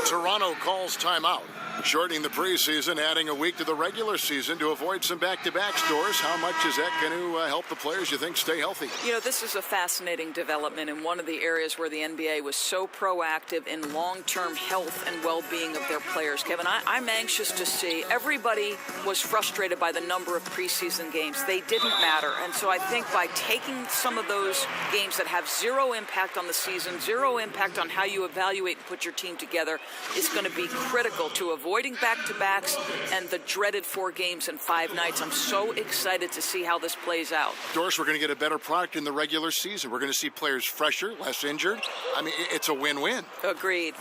Speaker 1: Toronto calls timeout. Shortening the preseason, adding a week to the regular season to avoid some back-to-backs. Doors, how much is that going to help the players, you think, stay healthy?
Speaker 2: You know, this is a fascinating development in one of the areas where the NBA was so proactive in long-term health and well-being of their players. Kevin, I'm anxious to see. Everybody was frustrated by the number of preseason games. They didn't matter. And so I think by taking some of those games that have zero impact on the season, zero impact on how you evaluate and put your team together, is going to be critical to avoiding back-to-backs and the dreaded 4 games in 5 nights. I'm so excited to see how this plays out.
Speaker 1: Doris, we're going to get a better product in the regular season. We're going to see players fresher, less injured. I mean, it's a win-win.
Speaker 2: Agreed.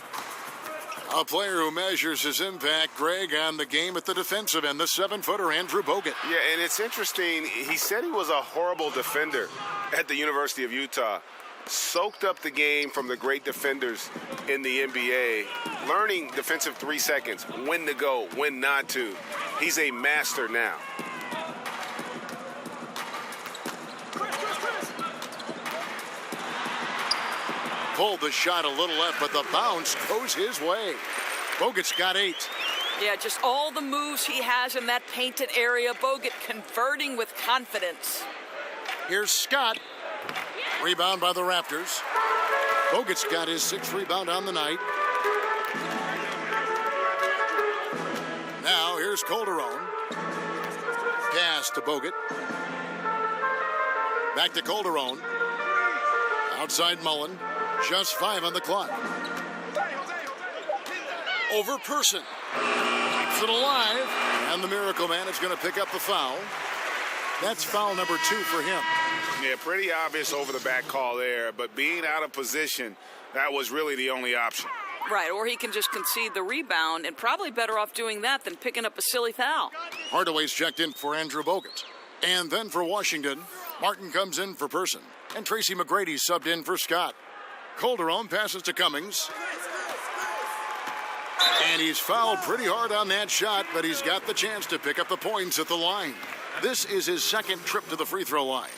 Speaker 1: A player who measures his impact, Greg, on the game at the defensive end, the 7-footer Andrew Bogut.
Speaker 3: Yeah, and it's interesting. He said he was a horrible defender at the University of Utah. Soaked up the game from the great defenders in the NBA, learning defensive 3 seconds, when to go, when not to. He's a master now.
Speaker 1: Pulled the shot a little left, but the bounce goes his way. Bogut's got 8.
Speaker 2: Yeah, just all the moves he has in that painted area. Bogut converting with confidence.
Speaker 1: Here's Scott. Rebound by the Raptors. Bogut's got his 6th rebound on the night. Now here's Calderon. Pass to Bogut. Back to Calderon. Outside Mullen. Just 5 on the clock. Over Person. Keeps it alive. And the Miracle Man is going to pick up the foul. That's foul number 2 for him.
Speaker 3: Yeah, pretty obvious over the back call there, but being out of position, that was really the only option.
Speaker 2: Right, or he can just concede the rebound, and probably better off doing that than picking up a silly foul.
Speaker 1: Hardaway's checked in for Andrew Bogut. And then for Washington, Martin comes in for Person. And Tracy McGrady subbed in for Scott. Calderon passes to Cummings. And he's fouled pretty hard on that shot, but he's got the chance to pick up the points at the line. This is his 2nd trip to the free throw line.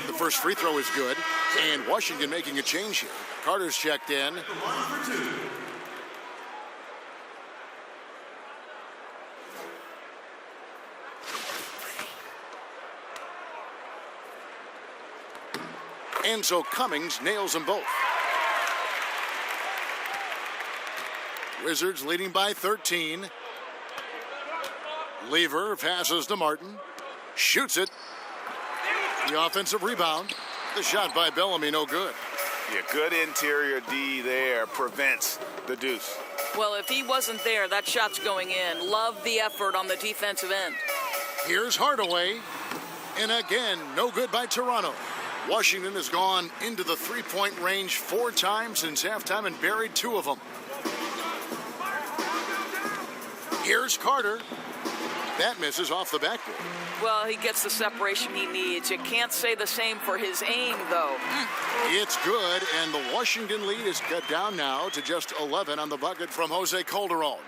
Speaker 1: The first free throw is good, and Washington making a change here. Carter's checked in. And so Cummings nails them both. Wizards leading by 13. Lever passes to Martin. Shoots it. The offensive rebound. The shot by Bellamy, no good.
Speaker 3: Yeah, good interior D there. Prevents the deuce.
Speaker 2: Well, if he wasn't there, that shot's going in. Love the effort on the defensive end.
Speaker 1: Here's Hardaway. And again, no good by Toronto. Washington has gone into the 3-point range 4 times since halftime and buried 2 of them. Here's Carter. That misses off the backboard.
Speaker 2: Well, he gets the separation he needs. You can't say the same for his aim, though.
Speaker 1: It's good, and the Washington lead is cut down now to just 11 on the bucket from Jose Calderon.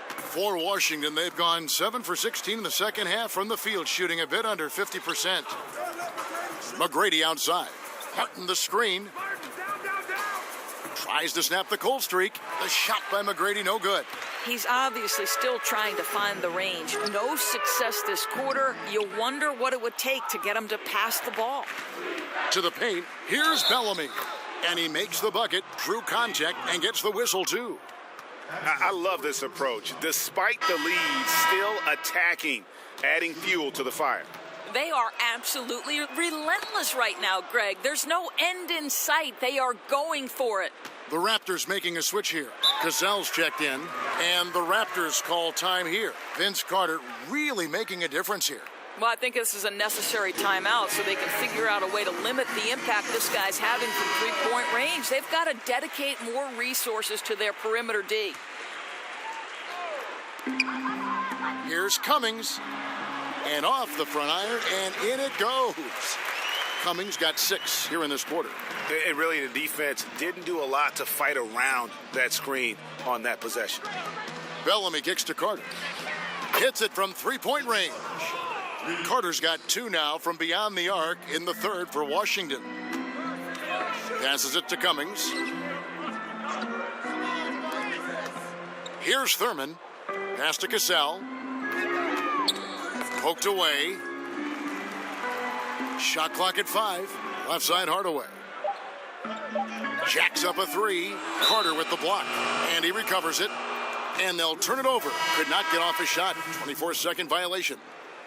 Speaker 1: For Washington, they've gone 7 for 16 in the second half from the field, shooting a bit under 50%. McGrady outside. Martin the screen. Tries to snap the cold streak. The shot by McGrady, no good.
Speaker 2: He's obviously still trying to find the range. No success this quarter. You wonder what it would take to get him to pass the ball.
Speaker 1: To the paint, here's Bellamy. And he makes the bucket, through contact, and gets the whistle, too.
Speaker 4: I love this approach. Despite the lead, still attacking, adding fuel to the fire.
Speaker 2: They are absolutely relentless right now, Greg. There's no end in sight. They are going for it.
Speaker 1: The Raptors making a switch here. Cassell's checked in, and the Raptors call time here. Vince Carter really making a difference here.
Speaker 2: Well, I think this is a necessary timeout so they can figure out a way to limit the impact this guy's having from three-point range. They've got to dedicate more resources to their perimeter D.
Speaker 1: Here's Cummings. And off the front iron, and in it goes. Cummings got 6 here in this quarter.
Speaker 3: And really, the defense didn't do a lot to fight around that screen on that possession.
Speaker 1: Bellamy kicks to Carter. Hits it from three-point range. Carter's got 2 now from beyond the arc in the third for Washington. Passes it to Cummings. Here's Thurman. Pass to Cassell. Poked away. Shot clock at 5. Left side Hardaway. Jacks up a 3. Carter with the block. And he recovers it. And they'll turn it over. Could not get off his shot. 24-second violation.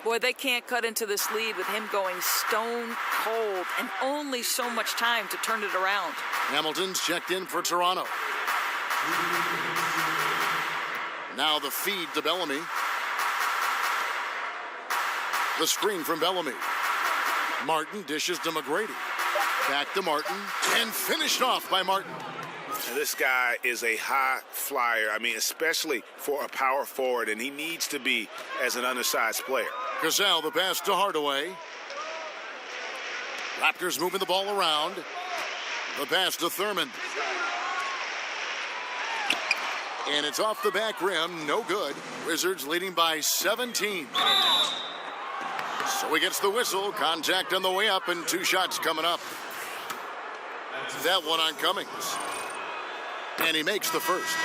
Speaker 2: Boy, they can't cut into this lead with him going stone cold and only so much time to turn it around.
Speaker 1: Hamilton's checked in for Toronto. Now the feed to Bellamy. The screen from Bellamy. Martin dishes to McGrady. Back to Martin. And finished off by Martin.
Speaker 3: This guy is a high flyer. I mean, especially for a power forward, and he needs to be as an undersized player.
Speaker 1: Cassell, the pass to Hardaway. Raptors moving the ball around. The pass to Thurman. And it's off the back rim. No good. Wizards leading by 17. So he gets the whistle. Contact on the way up, and 2 shots coming up. That one on Cummings. And he makes the first.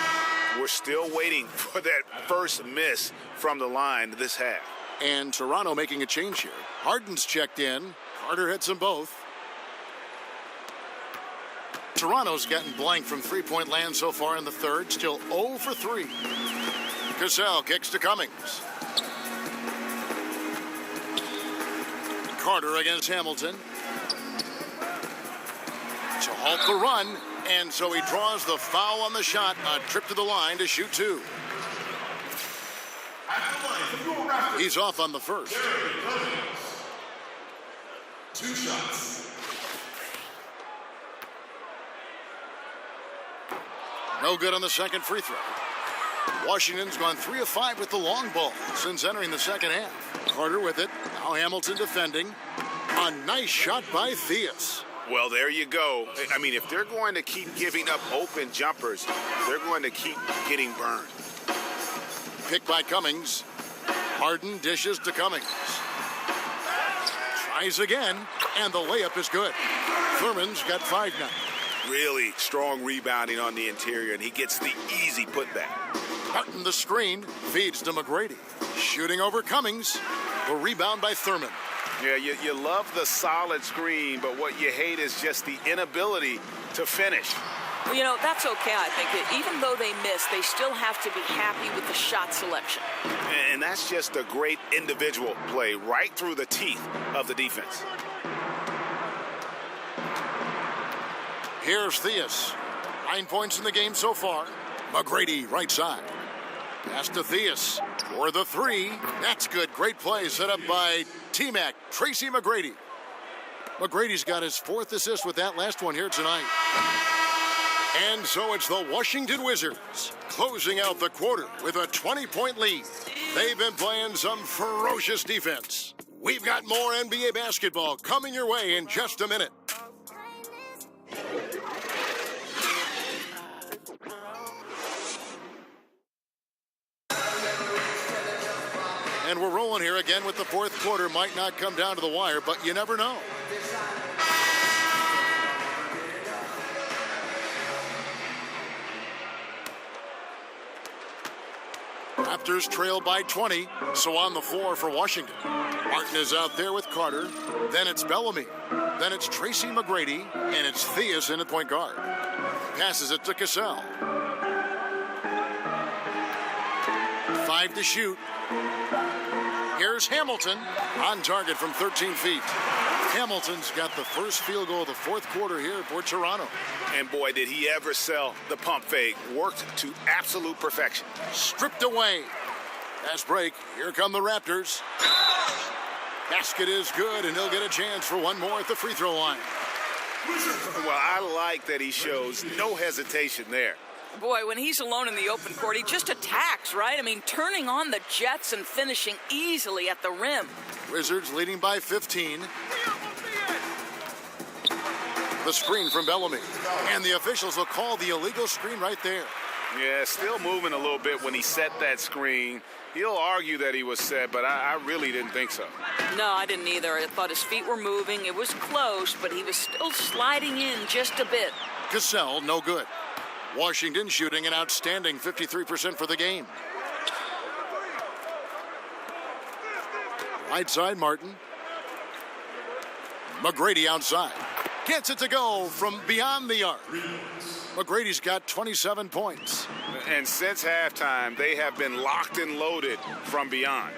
Speaker 3: We're still waiting for that first miss from the line this half.
Speaker 1: And Toronto making a change here. Harden's checked in. Carter hits them both. Toronto's gotten blank from three-point land so far in the third. Still 0 for 3. Cassell kicks to Cummings. Carter against Hamilton. To halt the run. And so he draws the foul on the shot. A trip to the line to shoot 2. He's off on the first.
Speaker 6: 2 shots.
Speaker 1: No good on the second free throw. Washington's gone 3 of 5 with the long ball since entering the second half. Carter with it. Now Hamilton defending. A nice shot by Theus.
Speaker 3: Well, there you go. I mean, if they're going to keep giving up open jumpers, they're going to keep getting burned.
Speaker 1: Picked by Cummings. Harden dishes to Cummings. Tries again, and the layup is good. Thurman's got 5 now.
Speaker 3: Really strong rebounding on the interior, and he gets the easy putback.
Speaker 1: Hutton the screen, feeds to McGrady. Shooting over Cummings. The rebound by Thurman.
Speaker 3: Yeah, you love the solid screen, but what you hate is just the inability to finish.
Speaker 2: Well, you know, that's okay, I think. Even though they miss, they still have to be happy with the shot selection.
Speaker 3: And that's just a great individual play right through the teeth of the defense.
Speaker 1: Here's Theus. 9 points in the game so far. McGrady, right side. Pass to Theus for the 3. That's good. Great play set up by T-Mac, Tracy McGrady. McGrady's got his 4th assist with that last one here tonight. And so it's the Washington Wizards closing out the quarter with a 20-point lead. They've been playing some ferocious defense. We've got more NBA basketball coming your way in just a minute. And we're rolling here again with the 4th quarter. Might not come down to the wire, but you never know. Raptors trail by 20, so on the floor for Washington. Martin is out there with Carter. Then it's Bellamy. Then it's Tracy McGrady, and it's Theus in at point guard. Passes it to Cassell. 5 to shoot. Here's Hamilton on target from 13 feet. Hamilton's got the first field goal of the fourth quarter here for Toronto.
Speaker 4: And boy, did he ever sell the pump fake. Worked to absolute perfection.
Speaker 1: Stripped away. Fast break. Here come the Raptors. Basket is good, and he'll get a chance for one more at the free throw line.
Speaker 4: Well, I like that he shows no hesitation there.
Speaker 2: Boy, when he's alone in the open court, he just attacks, right? I mean, turning on the jets and finishing easily at the rim.
Speaker 1: Wizards leading by 15. The screen from Bellamy. And the officials will call the illegal screen right there.
Speaker 4: Yeah, still moving a little bit when he set that screen. He'll argue that he was set, but I really didn't think so.
Speaker 2: No, I didn't either. I thought his feet were moving. It was close, but he was still sliding in just a bit.
Speaker 1: Cassell, no good. Washington shooting an outstanding 53% for the game. Right side, Martin. McGrady outside. Gets it to go from beyond the arc. McGrady's got 27 points.
Speaker 4: And since halftime, they have been locked and loaded from beyond.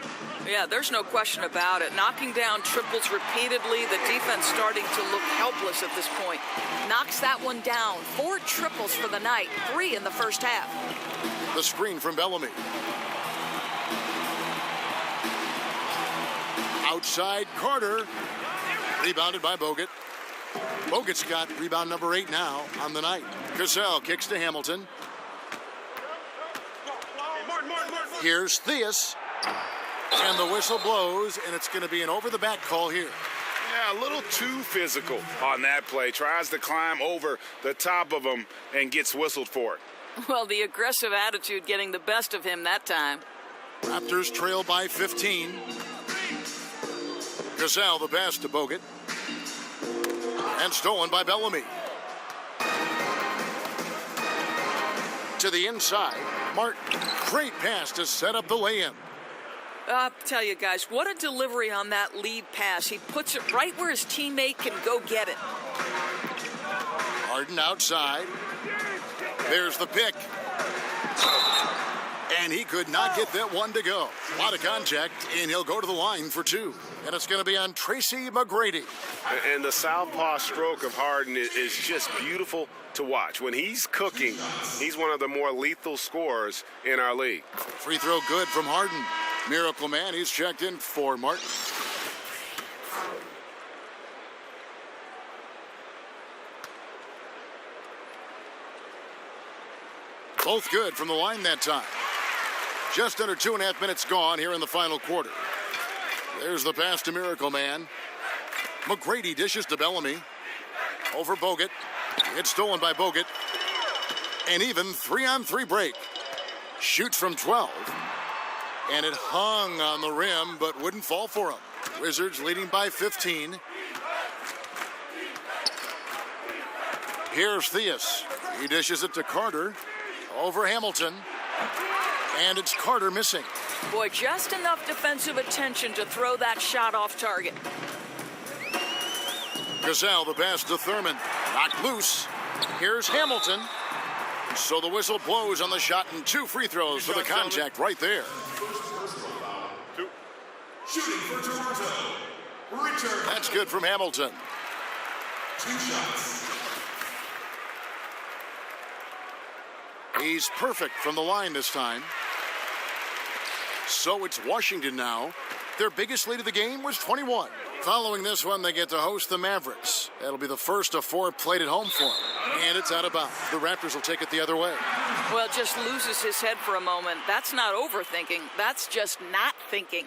Speaker 2: Yeah, there's no question about it. Knocking down triples repeatedly, the defense starting to look helpless at this point. Knocks that one down. 4 triples for the night, 3 in the first half.
Speaker 1: The screen from Bellamy. Outside Carter. Rebounded by Bogut. Bogut's got rebound number 8 now on the night. Cassell kicks to Hamilton. Here's Theus. And the whistle blows, and it's going to be an over-the-back call here.
Speaker 4: Yeah, a little too physical on that play. Tries to climb over the top of him and gets whistled for it.
Speaker 2: Well, the aggressive attitude getting the best of him that time.
Speaker 1: Raptors trail by 15. Cassell the pass to Bogut. And stolen by Bellamy. To the inside, Martin. Great pass to set up the lay-in.
Speaker 2: I'll tell you guys, what a delivery on that lead pass. He puts it right where his teammate can go get it.
Speaker 1: Harden outside. There's the pick. And he could not get that one to go. A lot of contact, and he'll go to the line for 2. And it's going to be on Tracy McGrady.
Speaker 3: And the southpaw stroke of Harden is just beautiful to watch. When he's cooking, he's one of the more lethal scorers in our league.
Speaker 1: Free throw good from Harden. Miracle Man, he's checked in for Martin. Both good from the line that time. Just under 2.5 minutes gone here in the final quarter. There's the pass to Miracle Man. McGrady dishes to Bellamy. Over Bogut. It's stolen by Bogut. And even 3-on-3 break. Shoots from 12. And it hung on the rim, but wouldn't fall for him. Wizards leading by 15. Here's Theus. He dishes it to Carter. Over Hamilton. And it's Carter missing.
Speaker 2: Boy, just enough defensive attention to throw that shot off target.
Speaker 1: Cassell, the pass to Thurman. Knocked loose. Here's Hamilton. So the whistle blows on the shot and 2 free throws for the contact right there.
Speaker 6: Shooting for Toronto. Return.
Speaker 1: That's good from Hamilton.
Speaker 6: 2 shots.
Speaker 1: He's perfect from the line this time. So it's Washington now. Their biggest lead of the game was 21. Following this one, they get to host the Mavericks. That'll be the first of 4 played at home for them. And it's out of bounds. The Raptors will take it the other way.
Speaker 2: Well, just loses his head for a moment. That's not overthinking. That's just not thinking.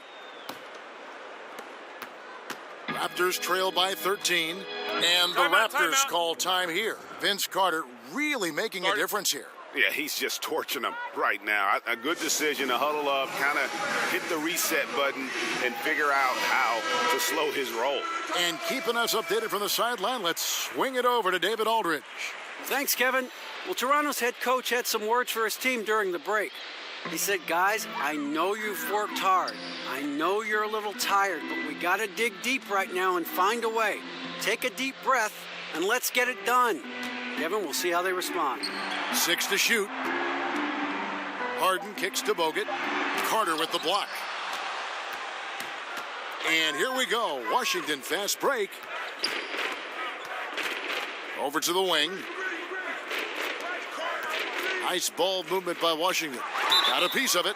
Speaker 1: Raptors trail by 13. And the Raptors call time here. Vince Carter really making a difference here.
Speaker 3: Yeah, he's just torching them right now. A good decision to huddle up, kind of hit the reset button, and figure out how to slow his roll.
Speaker 1: And keeping us updated from the sideline, let's swing it over to David Aldridge.
Speaker 9: Thanks, Kevin. Well, Toronto's head coach had some words for his team during the break. He said, guys, I know you've worked hard. I know you're a little tired, but we got to dig deep right now and find a way. Take a deep breath and let's get it done. Kevin, we'll see how they respond.
Speaker 1: 6 to shoot. Harden kicks to Bogut. Carter with the block. And here we go. Washington fast break. Over to the wing. Nice ball movement by Washington. Got a piece of it.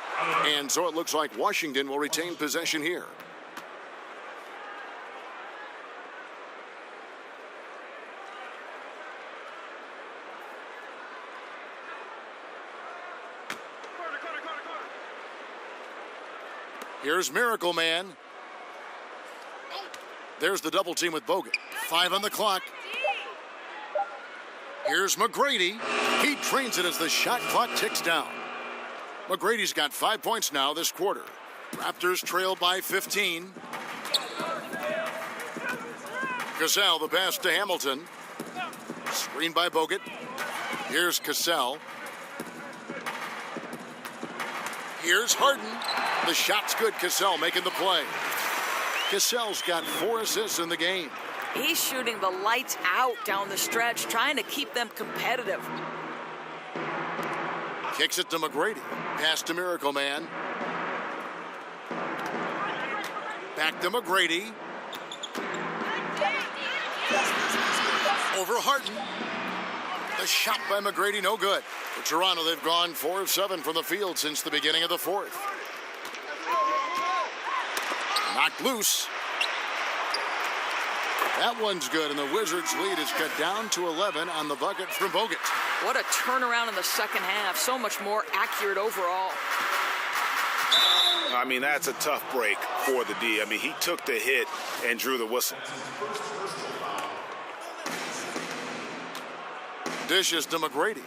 Speaker 1: And so it looks like Washington will retain possession here. Here's Miracle Man. There's the double team with Bogut. 5 on the clock. Here's McGrady. He trains it as the shot clock ticks down. McGrady's got 5 points now this quarter. Raptors trail by 15. Cassell, the pass to Hamilton. Screen by Bogut. Here's Cassell. Here's Harden. The shot's good. Cassell making the play. Cassell's got 4 assists in the game.
Speaker 2: He's shooting the lights out down the stretch, trying to keep them competitive.
Speaker 1: Kicks it to McGrady. Pass to Miracle Man. Back to McGrady. Over Harden. The shot by McGrady, no good. For Toronto, they've gone 4 of 7 from the field since the beginning of the fourth. Knocked loose. That one's good, and the Wizards' lead is cut down to 11 on the bucket from Bogut.
Speaker 2: What a turnaround in the second half. So much more accurate overall.
Speaker 4: I mean, that's a tough break for the D. I mean, he took the hit and drew the whistle.
Speaker 1: Dishes to McGrady.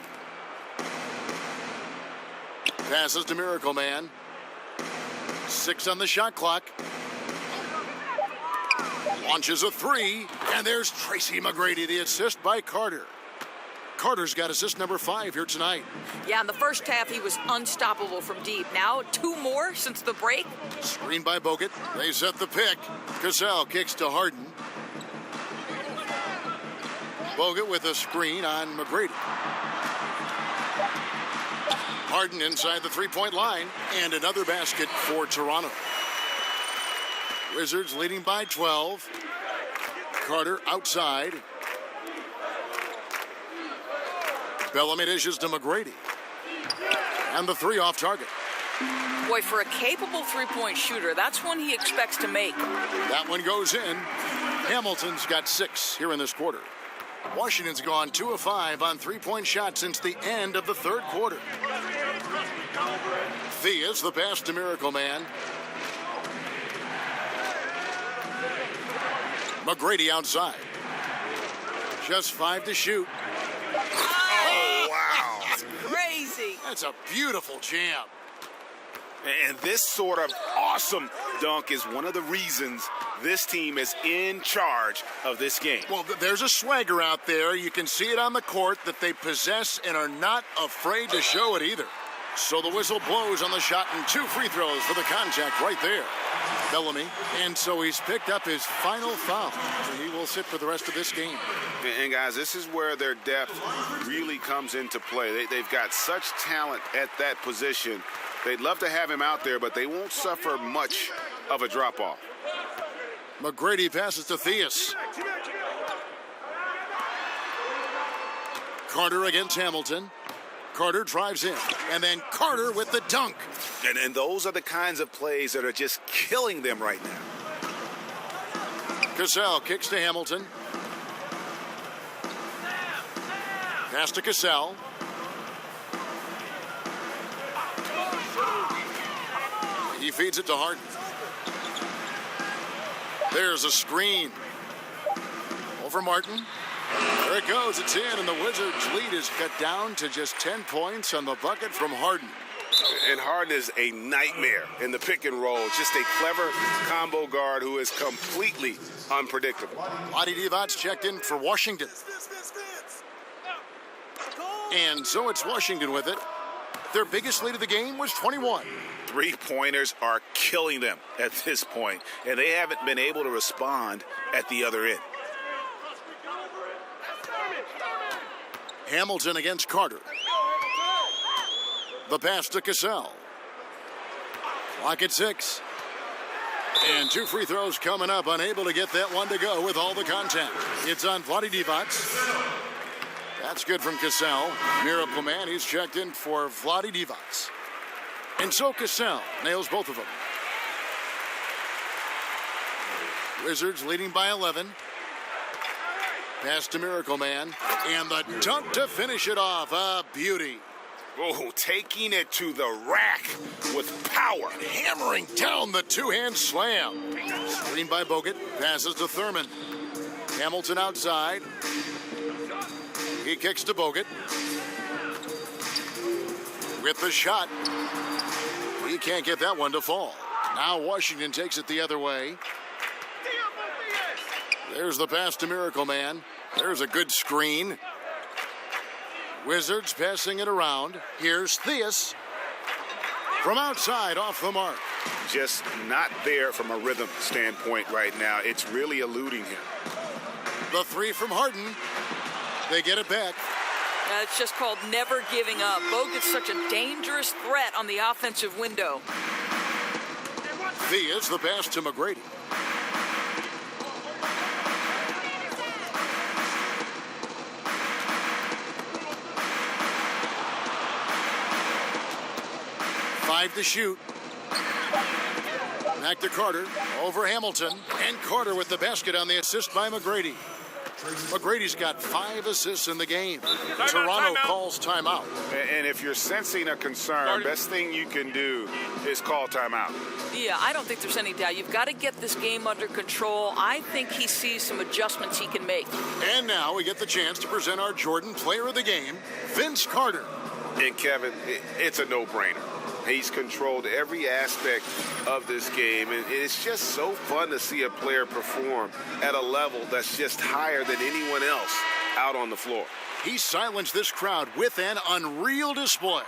Speaker 1: Passes to Miracle Man. 6 on the shot clock. Launches a 3, and there's Tracy McGrady, the assist by Carter. Carter's got assist number 5 here tonight.
Speaker 2: Yeah, in the first half, he was unstoppable from deep. Now, 2 more since the break.
Speaker 1: Screen by Bogut. They set the pick. Cassell kicks to Harden. Bogut with a screen on McGrady. Harden inside the 3-point line, and another basket for Toronto. Wizards leading by 12. Carter outside. Bellamy dishes to McGrady. And the 3 off target.
Speaker 2: Boy, for a capable 3-point shooter, that's one he expects to make.
Speaker 1: That one goes in. Hamilton's got 6 here in this quarter. Washington's gone 2 of 5 on 3-point shots since the end of the third quarter. Thea's the pass to Miracle Man. McGrady outside. Just 5 to shoot.
Speaker 4: Oh, wow.
Speaker 2: That's crazy.
Speaker 1: That's a beautiful jam.
Speaker 4: And this sort of awesome dunk is one of the reasons this team is in charge of this game.
Speaker 1: Well, there's a swagger out there. You can see it on the court that they possess and are not afraid to show it either. So the whistle blows on the shot and 2 free throws for the contact right there. Bellamy. And so he's picked up his final foul. So he will sit for the rest of this game.
Speaker 4: And guys, this is where their depth really comes into play. They've got such talent at that position. They'd love to have him out there, but they won't suffer much of a drop-off.
Speaker 1: McGrady passes to Theus. Carter against Hamilton. Carter drives in, and then Carter with the dunk.
Speaker 4: And those are the kinds of plays that are just killing them right now.
Speaker 1: Cassell kicks to Hamilton. Pass to Cassell. He feeds it to Harden. There's a screen. Over Martin. There it goes. It's in, and the Wizards' lead is cut down to just 10 points on the bucket from Harden.
Speaker 4: And Harden is a nightmare in the pick and roll. Just a clever combo guard who is completely unpredictable.
Speaker 1: Vlade Divac checked in for Washington. And so it's Washington with it. Their biggest lead of the game was 21.
Speaker 4: Three-pointers are killing them at this point, and they haven't been able to respond at the other end.
Speaker 1: Hamilton against Carter. The pass to Cassell. Clock at 6. And 2 free throws coming up, unable to get that one to go with all the contact. It's on Vlade Divac. That's good from Cassell. Miracle Man, he's checked in for Vlade Divac. And so Cassell nails both of them. Wizards leading by 11. Pass to Miracle Man. And the dunk to finish it off. A beauty.
Speaker 4: Oh, taking it to the rack with power.
Speaker 1: Hammering down the two-hand slam. Screen by Bogut. Passes to Thurman. Hamilton outside. He kicks to Bogut. With the shot. He can't get that one to fall. Now Washington takes it the other way. There's the pass to Miracle Man. There's a good screen. Wizards passing it around. Here's Theus. From outside, off the mark.
Speaker 4: Just not there from a rhythm standpoint right now. It's really eluding him.
Speaker 1: The 3 from Harden. They get it back.
Speaker 2: It's just called never giving up. Bogut's such a dangerous threat on the offensive window.
Speaker 1: Theus, the pass to McGrady. Five to shoot. Back to Carter. Over Hamilton. And Carter with the basket on the assist by McGrady. McGrady's got 5 assists in the game. Toronto calls timeout.
Speaker 4: And if you're sensing a concern, best thing you can do is call timeout.
Speaker 2: Yeah, I don't think there's any doubt. You've got to get this game under control. I think he sees some adjustments he can make.
Speaker 1: And now we get the chance to present our Jordan Player of the Game, Vince Carter.
Speaker 4: And Kevin, it's a no-brainer. He's controlled every aspect of this game, and it's just so fun to see a player perform at a level that's just higher than anyone else out on the floor.
Speaker 1: He silenced this crowd with an unreal display.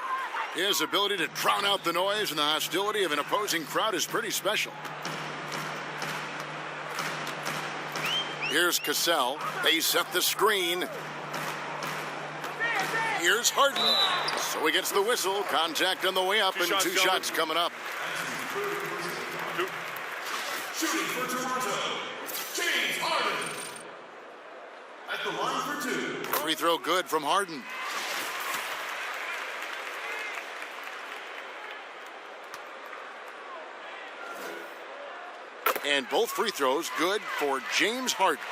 Speaker 1: His ability to drown out the noise and the hostility of an opposing crowd is pretty special. Here's Cassell. They set the screen. Here's Harden. So he gets the whistle. Contact on the way up, and 2 shots coming up.
Speaker 6: Shooting for Toronto, James Harden. At the line for 2.
Speaker 1: Free throw good from Harden. And both free throws good for James Harden.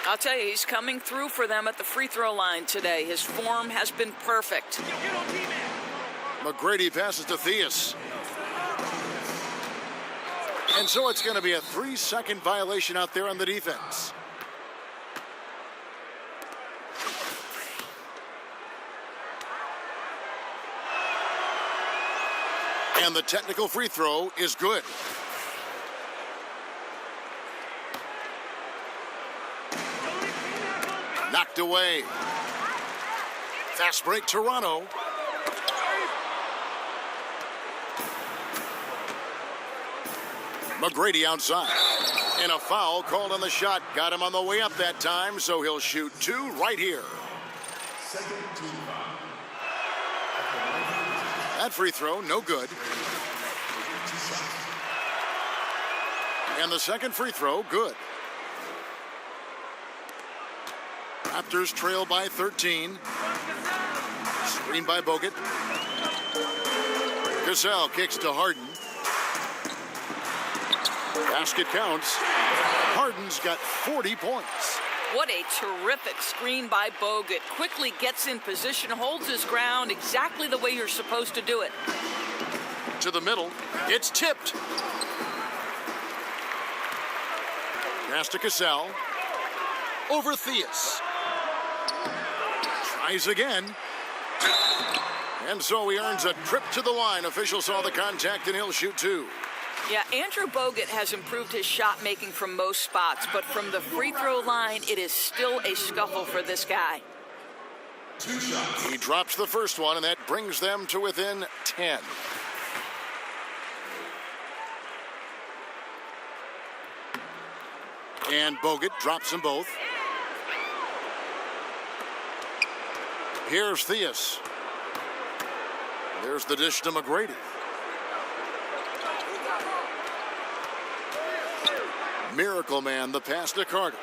Speaker 2: I'll tell you, he's coming through for them at the free throw line today. His form has been perfect.
Speaker 1: McGrady passes to Theus. And so it's going to be a 3-second violation out there on the defense. And the technical free throw is good. Knocked away. Fast break, Toronto. McGrady outside. And a foul called on the shot. Got him on the way up that time, so he'll shoot 2 right here. That free throw, no good. And the second free throw, good. Raptors trail by 13. Screen by Bogut. Cassell kicks to Harden. Basket counts. Harden's got 40 points.
Speaker 2: What a terrific screen by Bogut. Quickly gets in position, holds his ground exactly the way you're supposed to do it.
Speaker 1: To the middle. It's tipped. Pass to Cassell. Over Theus. Tries again. And so he earns a trip to the line. Official saw the contact and he'll shoot 2.
Speaker 2: Yeah, Andrew Bogut has improved his shot making from most spots, but from the free throw line, it is still a scuffle for this guy.
Speaker 6: 2 shots.
Speaker 1: He drops the first one, and that brings them to within 10. And Bogut drops them both. Here's Theus. There's the dish to McGrady. Miracle Man, the pass to Carter.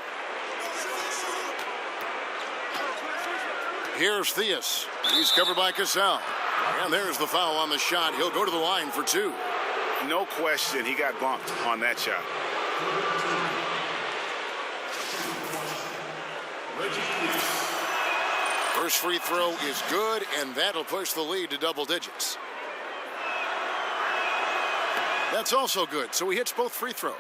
Speaker 1: Here's Theus. He's covered by Cassell. And there's the foul on the shot. He'll go to the line for 2.
Speaker 4: No question, he got bumped on that shot.
Speaker 1: First free throw is good, and that'll push the lead to double digits. That's also good, so he hits both free throws.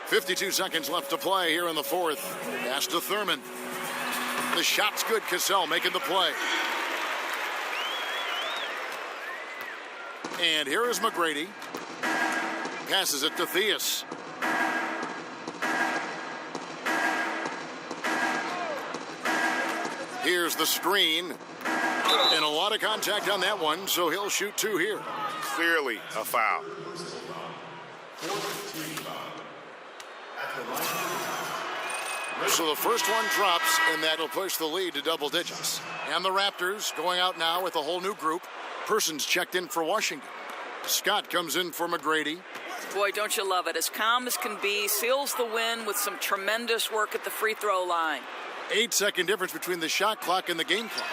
Speaker 1: 52 seconds left to play here in the fourth. Pass to Thurman. The shot's good. Cassell making the play. And here is McGrady. Passes it to Theus. Here's the screen. And a lot of contact on that one, so he'll shoot 2 here.
Speaker 4: Clearly a foul.
Speaker 1: So the first one drops, and that'll push the lead to double digits. And the Raptors going out now with a whole new group. Persons checked in for Washington. Scott comes in for McGrady.
Speaker 2: Boy, don't you love it. As calm as can be, seals the win with some tremendous work at the free throw line.
Speaker 1: 8-second difference between the shot clock and the game clock.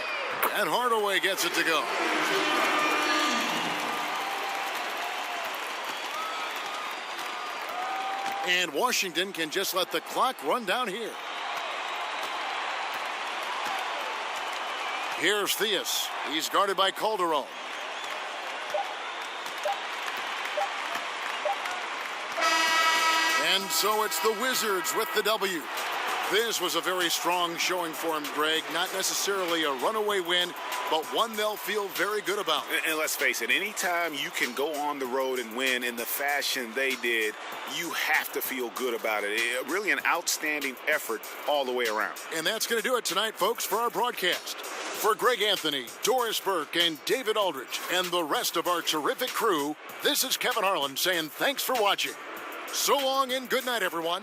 Speaker 1: And Hardaway gets it to go. And Washington can just let the clock run down here. Here's Theus. He's guarded by Calderon. And so it's the Wizards with the W. This was a very strong showing for him, Greg. Not necessarily a runaway win, but one they'll feel very good about.
Speaker 4: And let's face it, anytime you can go on the road and win in the fashion they did, you have to feel good about it. Really an outstanding effort all the way around.
Speaker 1: And that's going to do it tonight, folks, for our broadcast. For Greg Anthony, Doris Burke, and David Aldridge, and the rest of our terrific crew, this is Kevin Harlan saying thanks for watching. So long and good night, everyone.